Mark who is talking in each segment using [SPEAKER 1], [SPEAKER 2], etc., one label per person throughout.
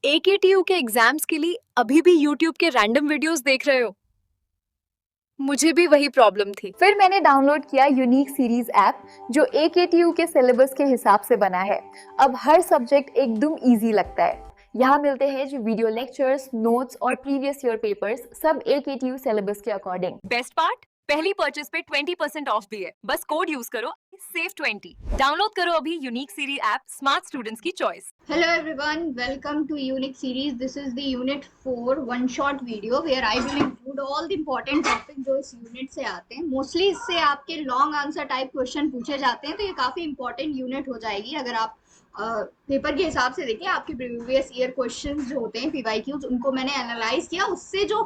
[SPEAKER 1] AKTU के exams के लिए अभी भी यूट्यूब के रैंडम वीडियोस देख रहे हो? मुझे भी वही प्रॉब्लम थी।
[SPEAKER 2] फिर मैंने डाउनलोड किया यूनिक सीरीज ऐप जो एकेटीयू के सिलेबस के हिसाब से बना है। अब हर सब्जेक्ट एकदम इजी लगता है। यहाँ मिलते हैं जो वीडियो लेक्चर्स, नोट्स और प्रीवियस ईयर पेपर्स, सब एकेटीयू सिलेबस के अकॉर्डिंग।
[SPEAKER 1] बेस्ट पार्ट, पहली परचेज पे 20% ऑफ भी है। बस कोड यूज करो, सेव 20। डाउनलोड करो अभी unique series app, smart students की choice.
[SPEAKER 3] Hello everyone, welcome to Unique series. This is the Unit 4 one shot video where I will include all the important topics जो इस unit से आते हैं। Mostly इससे आपके लॉन्ग आंसर टाइप क्वेश्चन पूछे जाते हैं, तो ये काफी इंपॉर्टेंट यूनिट हो जाएगी। अगर आप पेपर के हिसाब से देखें, आपके प्रीवियस ईयर क्वेश्चंस जो होते हैं पीवाईक्यूज, उनको मैंने एनालाइज किया। उससे जो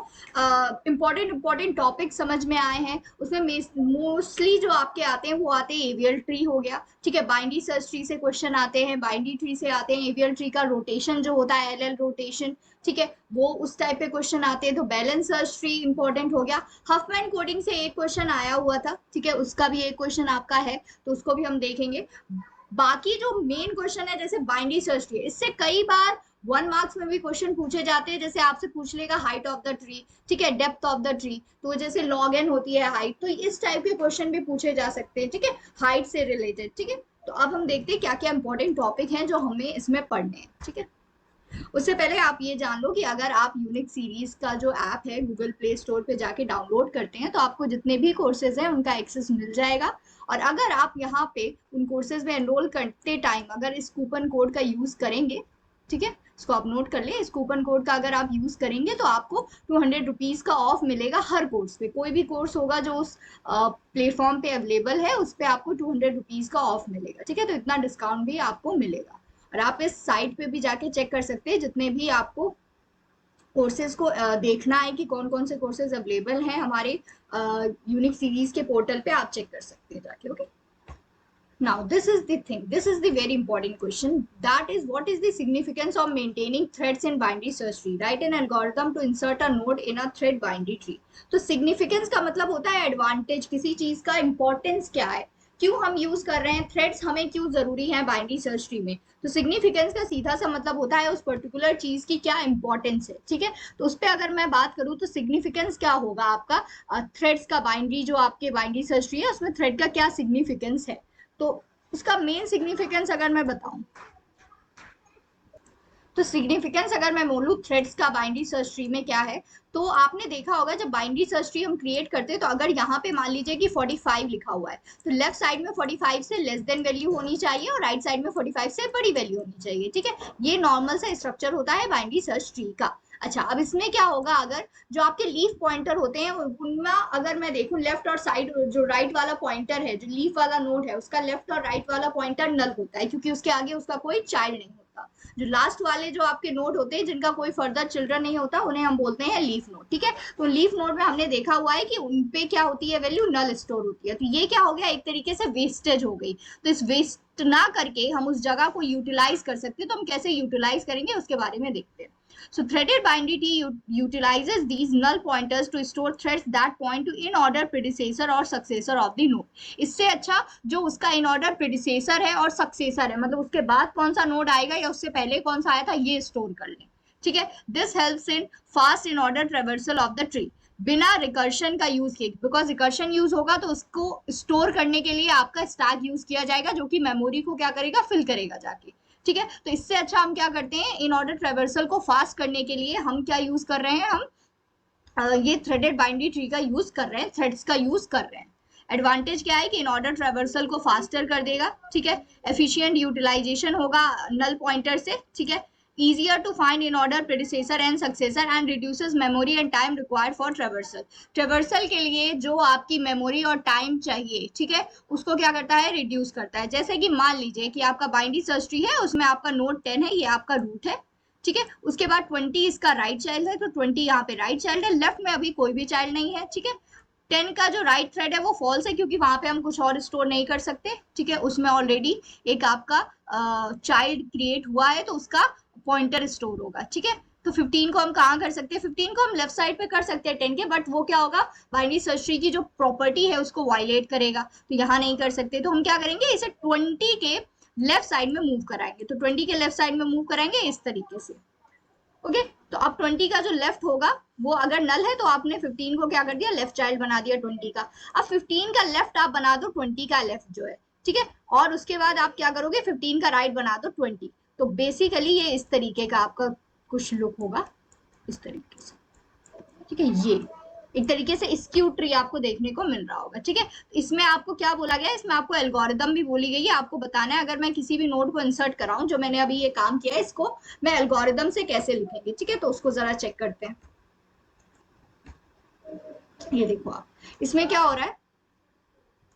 [SPEAKER 3] इम्पोर्टेंट टॉपिक समझ में आए हैं, उसमें मोस्टली जो आपके आते हैं वो आते हैं एवियल ट्री हो गया, ठीक है। बाइनरी सर्च ट्री से क्वेश्चन आते हैं, बाइनरी ट्री से आते हैं एवियल ट्री का रोटेशन जो होता है, एल रोटेशन, ठीक है, वो उस टाइप पे क्वेश्चन आते हैं। तो बैलेंस सर्च ट्री इंपॉर्टेंट हो गया। हफमैन कोडिंग से एक क्वेश्चन आया हुआ था, ठीक है, उसका भी एक क्वेश्चन आपका है, तो उसको भी हम देखेंगे। बाकी जो मेन क्वेश्चन है जैसे बाइनरी सर्च ट्री, इससे कई बार 1 मार्क्स में भी क्वेश्चन पूछे जाते हैं। जैसे आपसे पूछ लेगा हाइट ऑफ द ट्री, ठीक है, डेप्थ ऑफ द ट्री, तो जैसे लॉग एन होती है हाइट, तो इस टाइप के क्वेश्चन भी पूछे जा सकते हैं, ठीक है, हाइट से रिलेटेड, ठीक है। तो अब हम देखते हैं क्या क्या इंपॉर्टेंट टॉपिक हैं जो हमें इसमें पढ़ने हैं, ठीक है। उससे पहले आप ये जान लो कि अगर आप यूनिक सीरीज का जो ऐप है गूगल प्ले स्टोर पे जाके डाउनलोड करते हैं, तो आपको जितने भी कोर्सेज हैं उनका एक्सेस मिल जाएगा। और अगर आप यहाँ पे उन कोर्सेज में एनरोल करते टाइम अगर इस कूपन कोड का यूज करेंगे, ठीक है, इसको आप नोट कर ले, इस कूपन कोड का अगर आप यूज करेंगे तो आपको 200 रुपीज का ऑफ मिलेगा हर कोर्स पे। कोई भी कोर्स होगा जो उस प्लेटफॉर्म पे अवेलेबल है, उस पर आपको 200 रुपीज का ऑफ मिलेगा, ठीक है। तो इतना डिस्काउंट भी आपको मिलेगा। और आप इस साइट पे भी जाके चेक कर सकते हैं जितने भी आपको कोर्सेज को देखना है कि कौन कौन से कोर्सेज अवेलेबल हैं हमारे यूनिक सीरीज के पोर्टल पे, आप चेक कर सकते हैं जाके। Okay, now this is the thing, this is the very important question, that is what is the significance of maintaining threads in binary search tree? Write an algorithm to insert a node in a thread binary tree। तो significance का मतलब होता है advantage, किसी चीज का importance क्या है, क्यों हम यूज कर रहे हैं, थ्रेड्स हमें क्यों जरूरी है बाइनरी सर्च ट्री में। तो सिग्निफिकेंस का सीधा सा मतलब होता है उस पर्टिकुलर चीज की क्या इंपॉर्टेंस है, ठीक है। तो उस पर अगर मैं बात करूं तो सिग्निफिकेंस क्या होगा आपका, थ्रेड्स का बाइनरी जो आपके बाइनरी सर्च ट्री है उसमें थ्रेड का क्या सिग्निफिकेंस है। तो उसका मेन सिग्निफिकेंस अगर मैं बताऊं, तो सिग्निफिकेंस अगर मैं बोलूं थ्रेड्स का बाइनरी सर्च ट्री में क्या है, तो आपने देखा होगा जब बाइनरी सर्च ट्री हम क्रिएट करते हैं, तो अगर यहाँ पे मान लीजिए कि 45 लिखा हुआ है, तो लेफ्ट साइड में 45 से लेस देन वैल्यू होनी चाहिए और राइट साइड में 45 से बड़ी वैल्यू होनी चाहिए, ठीक है। ये नॉर्मल सा स्ट्रक्चर होता है बाइनरी सर्च ट्री का। अच्छा, अब इसमें क्या होगा, अगर जो आपके लीफ पॉइंटर होते हैं उनमें अगर मैं देखूं लेफ्ट और साइड, जो राइट वाला पॉइंटर है, जो लीफ वाला नोड है, उसका लेफ्ट और राइट वाला पॉइंटर नल होता है, क्योंकि उसके आगे उसका कोई चाइल्ड नहीं होता। जो लास्ट वाले जो आपके नोड होते हैं जिनका कोई फर्दर चिल्ड्रन नहीं होता, उन्हें हम बोलते हैं लीफ नोड, ठीक है। तो लीफ नोड में हमने देखा हुआ है कि उनपे क्या होती है, वैल्यू नल स्टोर होती है। तो ये क्या हो गया, एक तरीके से वेस्टेज हो गई। तो इस वेस्ट ना करके हम उस जगह को यूटिलाइज कर सकते हैं। तो हम कैसे यूटिलाइज करेंगे उसके बारे में देखते हैं। So threaded binary tree utilizes these null pointers to store threads that point to in order predecessor or successor of the node। इससे अच्छा जो उसका इन ऑर्डर प्रेडिसेसर है और सक्सेसर है, मतलब उसके बाद कौन सा नोड आएगा या उससे पहले कौन सा आया था, ये स्टोर कर ले, ठीक है। This helps in fast in order traversal of the tree बिना रिकर्शन का यूज किए, बिकॉज रिकर्शन यूज होगा तो उसको स्टोर करने के लिए आपका स्टैक यूज किया जाएगा, जो कि मेमोरी को क्या करेगा, फिल करेगा जाके, ठीक है। तो इससे अच्छा हम क्या करते हैं, इन ऑर्डर ट्रेवर्सल को फास्ट करने के लिए हम क्या यूज कर रहे हैं, हम ये थ्रेडेड बाइनरी ट्री का यूज कर रहे हैं, थ्रेड्स का यूज कर रहे हैं। एडवांटेज क्या है कि इन ऑर्डर ट्रेवर्सल को फास्टर कर देगा, ठीक है। एफिशिएंट यूटिलाइजेशन होगा नल पॉइंटर से, ठीक है। easier to find in order predecessor and successor and reduces memory and time required for traversal। traversal के लिए जो आपकी मेमोरी और टाइम चाहिए, ठीक है, उसको क्या करता है, रिड्यूस करता है। जैसे कि मान लीजिए कि आपका बाइनरी सर्च ट्री है, उसमें आपका नोड 10 है, ये आपका रूट है, ठीक है। उसके बाद 20 इसका राइट चाइल्ड है, तो 20 यहाँ पे राइट चाइल्ड है, लेफ्ट में अभी कोई भी चाइल्ड नहीं है, ठीक है। 10 का जो राइट थ्रेड है वो फॉल्स है, क्योंकि वहां पे हम कुछ और स्टोर नहीं कर सकते, ठीक है। उसमें ऑलरेडी एक आपका चाइल्ड क्रिएट हुआ है, तो उसका पॉइंटर स्टोर होगा, ठीक है। तो 15 को हम कहाँ कर सकते हैं, 15 को हम लेफ्ट साइड पे कर सकते हैं 10 के, बट वो क्या होगा, बाइनरी सर्च ट्री की जो प्रॉपर्टी है उसको वायलेट करेगा, तो यहाँ नहीं कर सकते। तो हम क्या करेंगे, इसे 20 के लेफ्ट साइड में मूव कराएंगे। तो 20 के लेफ्ट साइड में मूव कराएंगे इस तरीके से, ओके तो अब 20 का जो लेफ्ट होगा वो अगर नल है तो आपने 15 को क्या कर दिया, लेफ्ट चाइल्ड बना दिया 20 का। अब 15 का लेफ्ट आप बना दो 20 का लेफ्ट जो है, ठीक है, और उसके बाद आप क्या करोगे, 15 का राइट बना दो 20। तो बेसिकली ये इस तरीके का आपका कुछ लुक होगा, इस तरीके से, ठीक है। ये एक तरीके से स्क्यू ट्री आपको देखने को मिल रहा होगा, ठीक है। इसमें आपको क्या बोला गया है, इसमें आपको एल्गोरिदम भी बोली गई है, आपको बताना है अगर मैं किसी भी नोड को इंसर्ट कराऊं, जो मैंने अभी ये काम किया है, इसको मैं एल्गोरिदम से कैसे लिखेंगे, ठीक है। तो उसको जरा चेक करते हैं। ये देखो आप, इसमें क्या हो रहा है,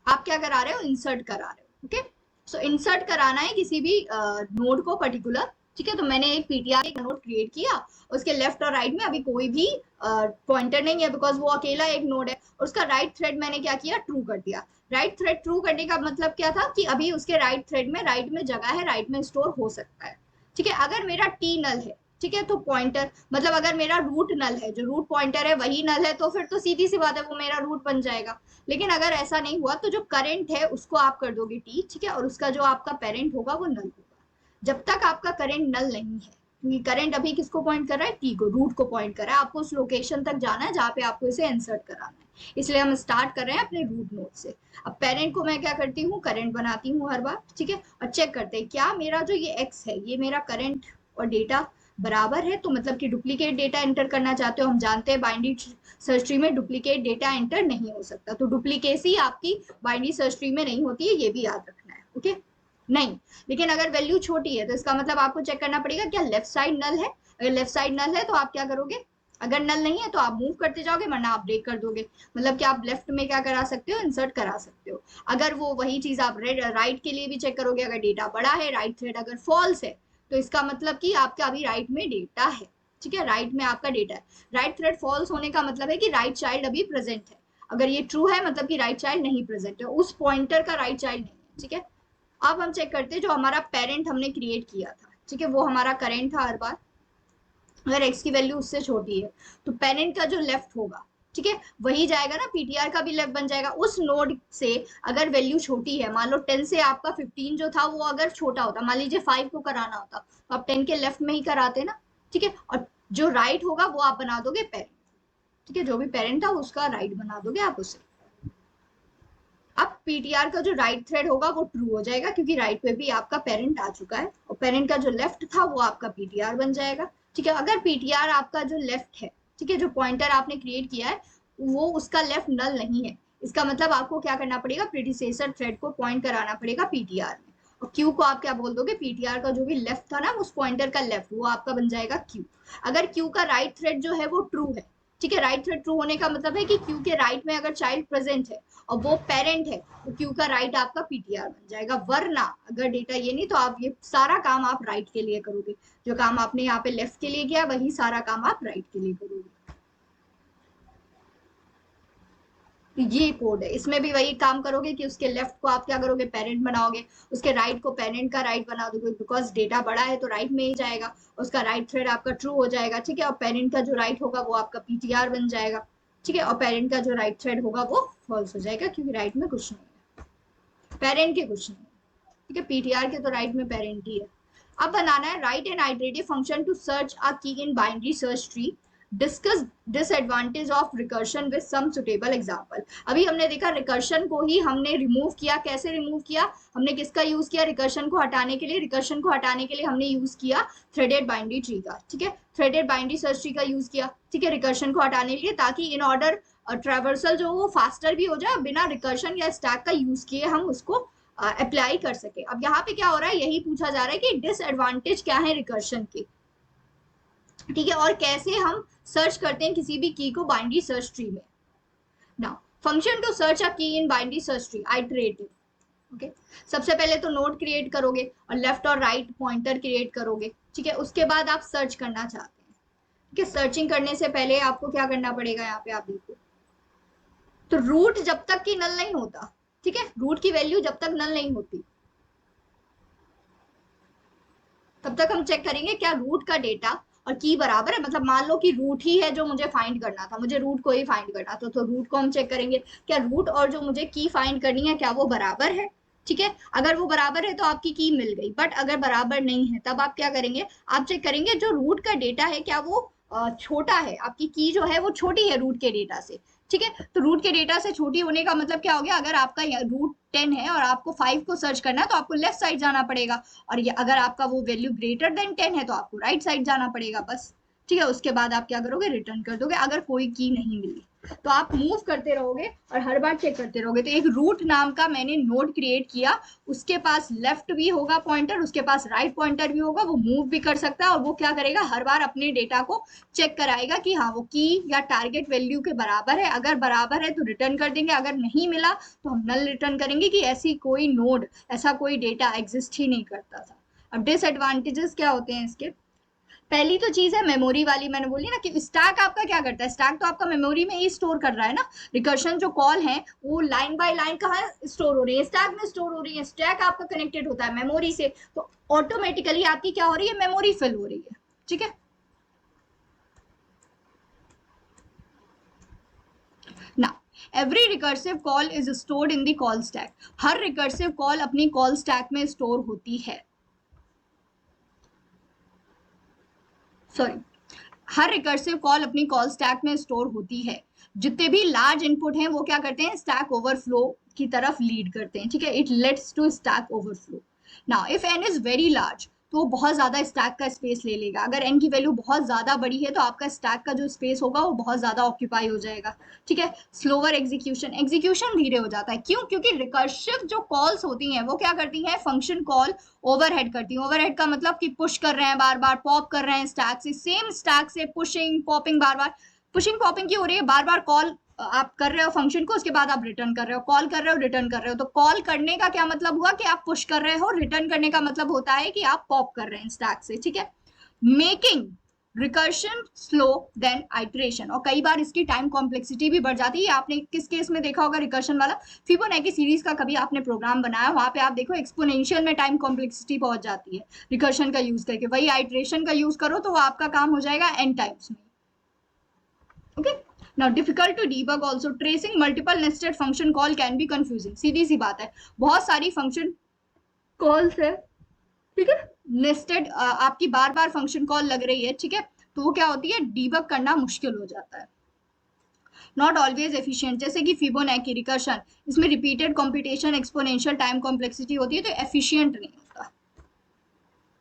[SPEAKER 3] आप क्या करा रहे हो, इंसर्ट करा रहे हो, ओके। सो इंसर्ट कराना है किसी भी नोड को पर्टिकुलर, ठीक है। तो मैंने एक पीटीआर एक नोड क्रिएट किया, उसके लेफ्ट और राइट में अभी कोई भी पॉइंटर नहीं है, बिकॉज वो अकेला एक नोड है। और उसका राइट थ्रेड मैंने क्या किया, ट्रू कर दिया। राइट थ्रेड ट्रू करने का मतलब क्या था कि अभी उसके राइट थ्रेड में राइट में जगह है, राइट में स्टोर हो सकता है, ठीक है। अगर मेरा टी नल है, ठीक है, तो पॉइंटर मतलब अगर मेरा रूट नल है, जो रूट पॉइंटर है वही नल है, तो फिर तो सीधी सी बात है वो मेरा रूट बन जाएगा। लेकिन अगर ऐसा नहीं हुआ तो जो करंट है उसको आप कर दोगे टी, ठीक है, और उसका जो आपका पेरेंट होगा वो नल होगा। जब तक आपका करंट नल नहीं है, क्योंकि करंट अभी किसको पॉइंट कर रहा है, टी को, रूट को पॉइंट कर रहा है, आपको उस लोकेशन तक जाना है जहाँ पे आपको इसे इंसर्ट कराना है। इसलिए हम स्टार्ट कर रहे हैं अपने रूट नोड से। अब पेरेंट को मैं क्या करती हूँ, करंट बनाती हूँ हर बार, ठीक है, और चेक करते हैं क्या मेरा जो ये एक्स है, ये मेरा करंट और डेटा बराबर है। तो मतलब कि डुप्लीकेट डेटा एंटर करना चाहते हो, हम जानते हैं बाइनरी सर्च ट्री में डुप्लीकेट डेटा एंटर नहीं हो सकता, तो डुप्लीकेसी आपकी बाइनरी सर्च ट्री में नहीं होती है, ये भी याद रखना है, ओके। नहीं, लेकिन अगर वैल्यू छोटी है तो इसका मतलब आपको चेक करना पड़ेगा क्या लेफ्ट साइड नल है। अगर लेफ्ट साइड नल है तो आप क्या करोगे, अगर नल नहीं है तो आप मूव करते जाओगे, वरना आप ब्रेक कर दोगे। मतलब कि आप लेफ्ट में क्या करा सकते हो, इंसर्ट करा सकते हो। अगर वो वही चीज आप राइट के लिए भी चेक करोगे, अगर डेटा बड़ा है, राइट थ्रेड अगर फॉल्स है, तो इसका मतलब कि आपका अभी राइट में डेटा है, ठीक है, राइट में आपका डेटा है। राइट थ्रेड फॉल्स होने का मतलब है कि राइट चाइल्ड अभी प्रेजेंट है। अगर ये ट्रू है मतलब कि राइट चाइल्ड नहीं प्रेजेंट है, उस पॉइंटर का राइट चाइल्ड नहीं है, ठीक है। अब हम चेक करते हैं जो हमारा पेरेंट हमने क्रिएट किया था, ठीक है, वो हमारा करेंट था हर बार। अगर एक्स की वैल्यू उससे छोटी है तो पेरेंट का जो लेफ्ट होगा, ठीक है, वही जाएगा ना, पीटीआर का भी लेफ्ट बन जाएगा उस नोड से। अगर वैल्यू छोटी है, मान लो 10 से आपका 15 जो था वो अगर छोटा होता, मान लीजिए 5 को कराना होता, तो आप 10 के लेफ्ट में ही कराते ना, ठीक है। और जो राइट होगा वो आप बना दोगे पेरेंट, ठीक है, जो भी पेरेंट था उसका राइट बना दोगे आप उसे। अब पीटीआर का जो राइट थ्रेड होगा वो ट्रू हो जाएगा, क्योंकि राइट पे भी आपका पेरेंट आ चुका है, और पेरेंट का जो लेफ्ट था वो आपका पीटीआर बन जाएगा, ठीक है। अगर पीटीआर आपका जो लेफ्ट है, ठीक है, जो पॉइंटर आपने क्रिएट किया है वो उसका लेफ्ट नल नहीं है, इसका मतलब आपको क्या करना पड़ेगा, प्रीडिसेसर थ्रेड को पॉइंट कराना पड़ेगा पीटीआर में। और क्यू को आप क्या बोल दोगे, पीटीआर का जो भी लेफ्ट था ना उस पॉइंटर का लेफ्ट, वो आपका बन जाएगा क्यू। अगर क्यू का राइट थ्रेड जो है वो ट्रू है, ठीक है, राइट थ्रेड ट्रू होने का मतलब है कि क्यू के राइट में अगर चाइल्ड प्रेजेंट है और वो पेरेंट है, तो क्यू का राइट आपका पीटीआर बन जाएगा। वरना अगर डेटा ये नहीं, तो आप ये सारा काम आप राइट के लिए करोगे, जो काम आपने यहाँ पे लेफ्ट के लिए किया वही सारा काम आप राइट के लिए करोगे। तो ये कोड है, इसमें भी वही काम करोगे कि उसके लेफ्ट को आप क्या करोगे, पेरेंट बनाओगे, उसके राइट को पेरेंट का राइट बना दोगे, बिकॉज डेटा बड़ा है तो राइट में ही जाएगा, उसका राइट थ्रेड आपका ट्रू हो जाएगा, ठीक है, और पेरेंट का जो राइट होगा वो आपका पीटीआर बन जाएगा, ठीक है, और पेरेंट का जो राइट थ्रेड होगा वो फॉल्स हो जाएगा, क्योंकि राइट में कुछ नहीं है, पेरेंट के कुछ नहीं है, ठीक है, पीटीआर के तो राइट में पेरेंट ही है। अब बनाना है write an iterative function to search a key in binary search tree, discuss disadvantage of recursion with some suitable example. अभी हमने देखा रिकर्शन को ही हमने रिमूव किया, कैसे रिमूव किया, हमने किसका यूज किया रिकर्शन को हटाने के लिए, रिकर्शन को हटाने के लिए हमने यूज किया थ्रेडेड बाइनरी ट्री का, ठीक है, थ्रेडेड बाइनरी सर्च ट्री का यूज किया, ठीक है, रिकर्शन को हटाने के लिए, ताकि इन ऑर्डर ट्रैवर्सल जो वो फास्टर भी हो जाए, बिना रिकर्शन या स्टैक का यूज किए हम उसको अप्लाई कर सके। अब यहाँ पे क्या हो रहा है, यही पूछा जा रहा है कि डिसएडवांटेज क्या है रिकर्शन के, ठीक है, और कैसे हम सर्च करते हैं किसी भी की को बाइनरी सर्च ट्री में। Now function to search a key in binary search tree, iterative, okay. सबसे पहले तो नोड क्रिएट करोगे और लेफ्ट और राइट पॉइंटर क्रिएट करोगे, ठीक है, उसके बाद आप सर्च करना चाहते हैं, ठीक है। सर्चिंग करने से पहले आपको क्या करना पड़ेगा, यहाँ पे आप देखो, तो रूट जब तक की नल नहीं होता, ठीक है, रूट की वैल्यू जब तक नल नहीं होती तब तक हम चेक करेंगे क्या रूट का डेटा और की बराबर है। मतलब मान लो कि रूट ही है जो मुझे फाइंड करना था, मुझे रूट को ही फाइंड करना था, तो रूट को हम चेक करेंगे क्या रूट और जो मुझे की फाइंड करनी है क्या वो बराबर है, ठीक है, अगर वो बराबर है तो आपकी की मिल गई, बट अगर बराबर नहीं है तब आप क्या करेंगे, आप चेक करेंगे जो रूट का डेटा है क्या वो छोटा है, आपकी की जो है वो छोटी है रूट के डेटा से। ठीक है, तो रूट के डेटा से छोटी होने का मतलब क्या हो गया, अगर आपका रूट 10 है और आपको 5 को सर्च करना है तो आपको लेफ्ट साइड जाना पड़ेगा, और ये अगर आपका वो वैल्यू ग्रेटर देन 10 है तो आपको राइट साइड जाना पड़ेगा बस। ठीक है, उसके बाद आप क्या करोगे, रिटर्न कर दोगे अगर कोई की नहीं मिली। तो आप मूव करते रहोगे और हर बार चेक करते रहोगे। तो एक रूट नाम का मैंने नोड क्रिएट किया, उसके पास लेफ्ट भी होगा पॉइंटर, उसके पास राइट पॉइंटर भी होगा, वो मूव भी कर सकता है, और वो क्या करेगा, हर बार अपने डेटा को चेक कराएगा कि हाँ वो की या टारगेट वैल्यू के बराबर है, अगर बराबर है तो रिटर्न कर देंगे, अगर नहीं मिला तो हम नल रिटर्न करेंगे कि ऐसी कोई नोड, ऐसा कोई डेटा एग्जिस्ट ही नहीं करता था। अब डिसएडवांटेजेस क्या होते हैं इसके, पहली तो चीज है मेमोरी वाली, मैंने बोली ना कि स्टैक आपका क्या करता है, स्टैक तो आपका मेमोरी में ही स्टोर कर रहा है ना, रिकर्शन जो कॉल है वो लाइन बाय लाइन कहाँ स्टोर हो रही है, स्टैक में स्टोर हो रही है, स्टैक आपका कनेक्टेड होता है मेमोरी से, तो ऑटोमेटिकली आपकी क्या हो रही है, मेमोरी फिल हो रही है। ठीक है ना, every recursive call is stored in the call stack, her recursive call अपनी कॉल स्टैक में स्टोर होती है, सॉरी, हर रिकर्सिव कॉल अपनी कॉल स्टैक में स्टोर होती है, जितने भी लार्ज इनपुट हैं वो क्या करते हैं, स्टैक ओवरफ्लो की तरफ लीड करते हैं। ठीक है, it leads to stack overflow. Now if N is very large तो वो बहुत ज्यादा स्टैक का स्पेस ले लेगा, अगर एन की वैल्यू बहुत ज्यादा बड़ी है तो आपका स्टैक का जो स्पेस होगा वो बहुत ज्यादा ऑक्यूपाई हो जाएगा। ठीक है, स्लोअर एग्जीक्यूशन, एग्जीक्यूशन धीरे हो जाता है, क्यों, क्योंकि रिकर्सिव जो कॉल्स होती हैं वो क्या करती हैं, फंक्शन कॉल ओवरहेड करती है, ओवरहेड का मतलब कि पुश कर रहे हैं बार बार, पॉप कर रहे हैं स्टैक से, सेम स्टैक से पुशिंग पॉपिंग, बार बार पुशिंग पॉपिंग की हो रही है, बार बार कॉल आप कर रहे हो फंक्शन को, उसके बाद आप रिटर्न कर रहे हो, कॉल कर रहे हो रिटर्न कर रहे हो, तो कॉल करने का क्या मतलब हुआ कि आप पुश कर रहे हो, रिटर्न करने का मतलब होता है कि आप पॉप कर रहे हैं स्टैक से। ठीक है, making recursion slow than iteration, और कई बार इसकी टाइम कॉम्प्लेक्सिटी भी बढ़ जाती है। आपने किस केस में देखा होगा रिकर्शन वाला, फिबोनाची सीरीज का कभी आपने प्रोग्राम बनाया, वहां पे आप देखो एक्सपोनेंशियल में टाइम कॉम्प्लेक्सिटी पहुंच जाती है रिकर्शन का यूज करके, वही आइटरेशन का यूज करो तो आपका काम हो जाएगा एन टाइम्स में। Okay, now difficult to debug also, tracing multiple nested function call can be confusing, सीधी सी बात है, बहुत सारी फंक्शन कॉल्स है, ठीक है, नेस्टेड आपकी बार बार फंक्शन कॉल लग रही है, ठीक है, तो वो क्या होती है, डीबग करना मुश्किल हो जाता है, नॉट ऑलवेज एफिशिएंट, जैसे कि फिबोनाची रिकर्शन, इसमें repeated computation exponential time complexity होती है, तो एफिशिएंट नहीं होता।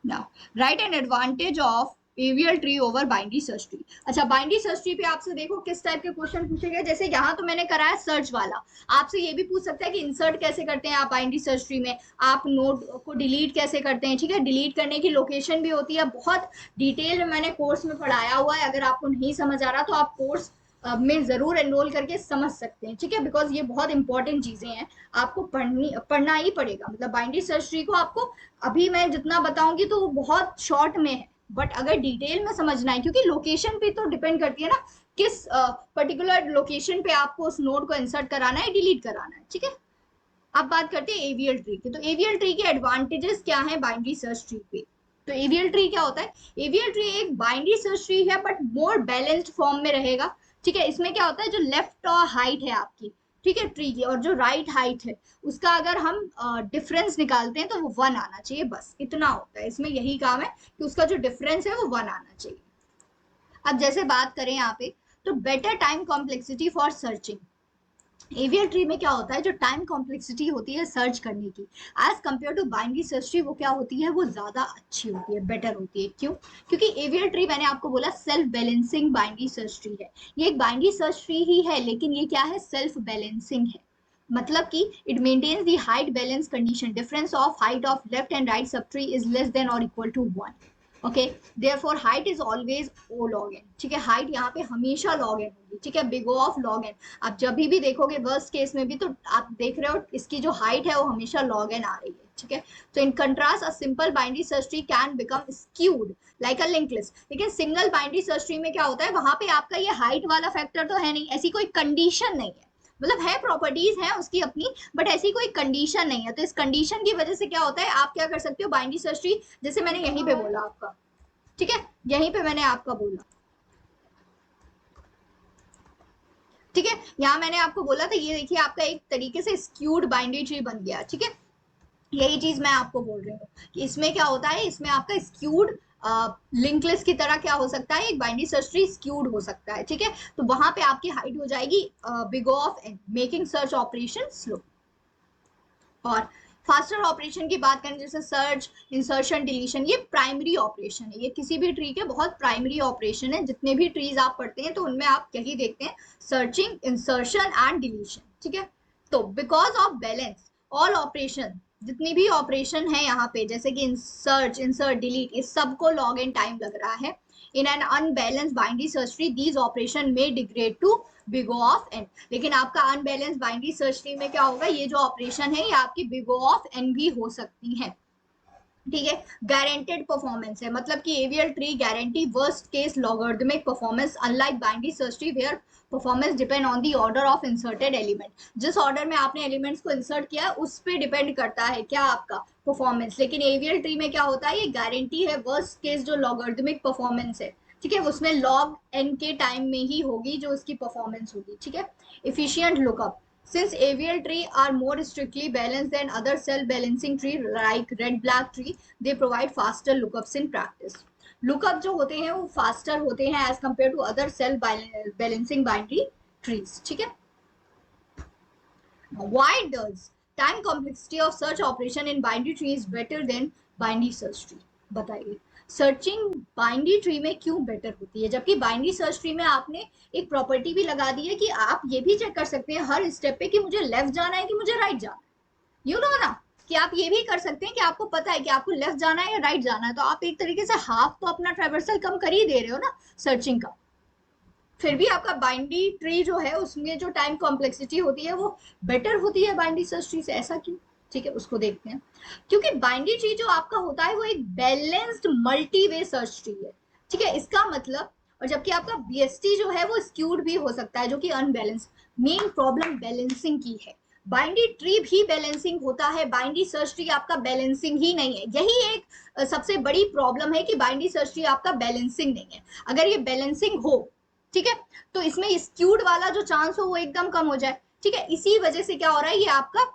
[SPEAKER 3] Now right an advantage of AVL tree over binary search tree. अच्छा, बाइनरी सर्च ट्री पे आपसे देखो किस टाइप के क्वेश्चन पूछे गए, जैसे यहाँ तो मैंने कराया सर्च वाला, आपसे ये भी पूछ सकता है कि इंसर्ट कैसे करते हैं आप बाइनरी सर्च ट्री में, आप नोड को डिलीट कैसे करते हैं। ठीक है, डिलीट करने की लोकेशन भी होती है, बहुत डिटेल में मैंने कोर्स में पढ़ाया हुआ है, अगर आपको नहीं समझ आ रहा तो आप कोर्स में जरूर एनरोल करके समझ सकते हैं। ठीक है, बिकॉज ये बहुत इंपॉर्टेंट चीजें हैं, आपको पढ़ना ही पड़ेगा, मतलब बाइनरी सर्च ट्री को आपको अभी मैं जितना बताऊंगी तो वो बहुत शॉर्ट में है, बट अगर डिटेल में समझना है, क्योंकि लोकेशन पे तो डिपेंड करती है ना, किस पर्टिकुलर लोकेशन पे आपको उस नोड को इंसर्ट कराना है, डिलीट कराना है। ठीक है, अब बात करते हैं एवीएल ट्री की, तो एवीएल ट्री के एडवांटेजेस क्या है बाइनरी सर्च ट्री पे। तो एवीएल ट्री क्या होता है, एवीएल ट्री एक बाइनरी सर्च ट्री है बट मोर बैलेंस्ड फॉर्म में रहेगा। ठीक है, इसमें क्या होता है, जो लेफ्ट और हाइट है आपकी, ठीक है, ट्री की, और जो राइट हाइट है उसका अगर हम डिफरेंस निकालते हैं तो वो 1 आना चाहिए, बस इतना होता है इसमें, यही काम है कि उसका जो डिफरेंस है वो 1 आना चाहिए। अब जैसे बात करें यहाँ पे, तो better time complexity for searching, AVL tree में क्या होता है, जो टाइम कॉम्प्लेक्सिटी होती है सर्च करने की as compare to binary search tree, वो क्या होती है, वो ज्यादा अच्छी होती है, बेटर होती है। क्यों, क्योंकि एवियल ट्री मैंने आपको बोला self balancing binary search tree है, ये एक बाइनरी सर्च ट्री ही है, लेकिन ये क्या है, सेल्फ बैलेंसिंग है, मतलब कि it maintains the height balance condition, difference of height of left and right sub tree is less than और equal to 1। Okay, therefore height is always O log n. ठीक है, हाइट यहाँ पे हमेशा log N होगी। ठीक है, big O of log N, आप जब भी देखोगे वर्स्ट केस में भी तो आप देख रहे हो इसकी जो हाइट है वो हमेशा लॉग एन आ रही है। ठीक है, तो in contrast a simple binary search tree can become skewed like a link list. लेकिन सिंगल बाइनरी सर्च ट्री में क्या होता है, वहां पे आपका ये हाइट वाला फैक्टर तो है नहीं, ऐसी कोई कंडीशन नहीं है, मतलब है, प्रॉपर्टीज है उसकी अपनी, बट ऐसी कोई कंडीशन नहीं है। तो इस कंडीशन की वजह से क्या होता है, आप क्या कर सकते हो, बाइनरी सर्च ट्री, जैसे मैंने यहीं पे बोला आपका, ठीक है, यहीं पे मैंने आपका बोला, ठीक है, यहाँ मैंने आपको बोला था, ये देखिए आपका एक तरीके से स्क्यूड बाइनरी ट्री बन गया। ठीक है, यही चीज मैं आपको बोल रही हूँ कि इसमें क्या होता है, इसमें आपका स्क्यूड लिंक लिस्ट की तरह क्या हो सकता है, एक बाइनरी सर्च ट्री स्क्यूड हो सकता है, ठीक है। तो वहां पे आपकी हाइट हो जाएगी big of N, making search operation slow. और फास्टर ऑपरेशन की बात करें जैसे सर्च, इंसर्शन, डिलीशन, ये प्राइमरी ऑपरेशन है, ये किसी भी ट्री के बहुत प्राइमरी ऑपरेशन है। जितने भी ट्रीज आप पढ़ते हैं तो उनमें आप यही देखते हैं, सर्चिंग, इंसर्शन एंड डिलीशन, ठीक है। तो because of balance all operation, जितनी भी ऑपरेशन है यहाँ पे जैसे कि सर्च, इंसर्ट, डिलीट, इस सबको लॉग इन टाइम लग रहा है। In an unbalance binary search tree these operation में degrade to big O of n. लेकिन आपका अनबैलेंस बाइनरी सर्च ट्री में क्या होगा, ये जो ऑपरेशन है ये आपकी बिग O ऑफ एन भी हो सकती है, ठीक है। गारंटेड परफॉर्मेंस है, मतलब कि AVL tree guarantee worst case logarithmic performance unlike binary search tree where performance depend on the order of inserted element. जिस ऑर्डर में आपने एलिमेंट्स को इंसर्ट किया है उस पर डिपेंड करता है क्या आपका परफॉर्मेंस। लेकिन एवीएल ट्री में क्या होता है, ये गारंटी है वर्स्ट केस जो लॉगरिथमिक परफॉर्मेंस है, ठीक है, उसमें लॉग एन के टाइम में ही होगी जो उसकी परफॉर्मेंस होगी, ठीक है। Efficient lookup, since avial tree are more strictly balanced than other cell balancing tree like red black tree, they provide faster lookups in practice. lookup जो होते हैं वो faster होते हैं as compared to other cell balancing binary trees, ठीक है। why does time complexity of search operation in binary tree is better than binary search tree? बताइए searching binary tree में क्यों बेटर होती है, जबकि बाइनरी सर्च ट्री में आपने एक प्रॉपर्टी भी लगा दी है कि आप ये भी चेक कर सकते हैं हर स्टेप पे कि मुझे लेफ्ट जाना है कि मुझे राइट जाना है, यू नो ना, कि आप ये भी कर सकते हैं कि आपको पता है कि आपको लेफ्ट जाना है या राइट जाना है, तो आप एक तरीके से हाफ तो अपना ट्रैवर्सल कम कर ही दे रहे हो ना सर्चिंग का। फिर भी आपका बाइनरी ट्री जो है उसमें जो टाइम कॉम्प्लेक्सिटी होती है वो बेटर होती है बाइनरी सर्च ट्री से, ऐसा क्यों, ठीक है, उसको देखते हैं। क्योंकि बाइनरी ट्री जो आपका होता है वो एक बैलेंस्ड मल्टी वे सर्च ट्री है, ठीक है, इसका मतलब। और जबकि आपका बीएसटी जो है वो स्क्यूड भी हो सकता है जो कि अनबैलेंस। मेन प्रॉब्लम बैलेंसिंग की है, बाइनरी ट्री भी बैलेंसिंग होता है, बाइनरी सर्च ट्री आपका बैलेंसिंग ही नहीं है। यही एक सबसे बड़ी प्रॉब्लम है कि बाइनरी सर्च ट्री आपका बैलेंसिंग नहीं है। अगर ये बैलेंसिंग हो, ठीक है, तो इसमें स्क्यूड वाला जो चांस हो वो एकदम कम हो जाए, ठीक है। इसी वजह से क्या हो रहा है, ये आपका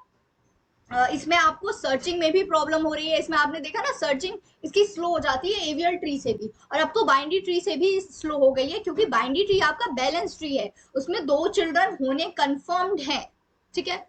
[SPEAKER 3] इसमें आपको सर्चिंग में भी प्रॉब्लम हो रही है। इसमें आपने देखा ना सर्चिंग इसकी स्लो हो जाती है एवियल ट्री से भी, और अब तो बाइनरी ट्री से भी स्लो हो गई है क्योंकि बाइनरी ट्री आपका बैलेंस ट्री है, उसमें 2 चिल्ड्रन होने कंफर्म्ड है, ठीक है।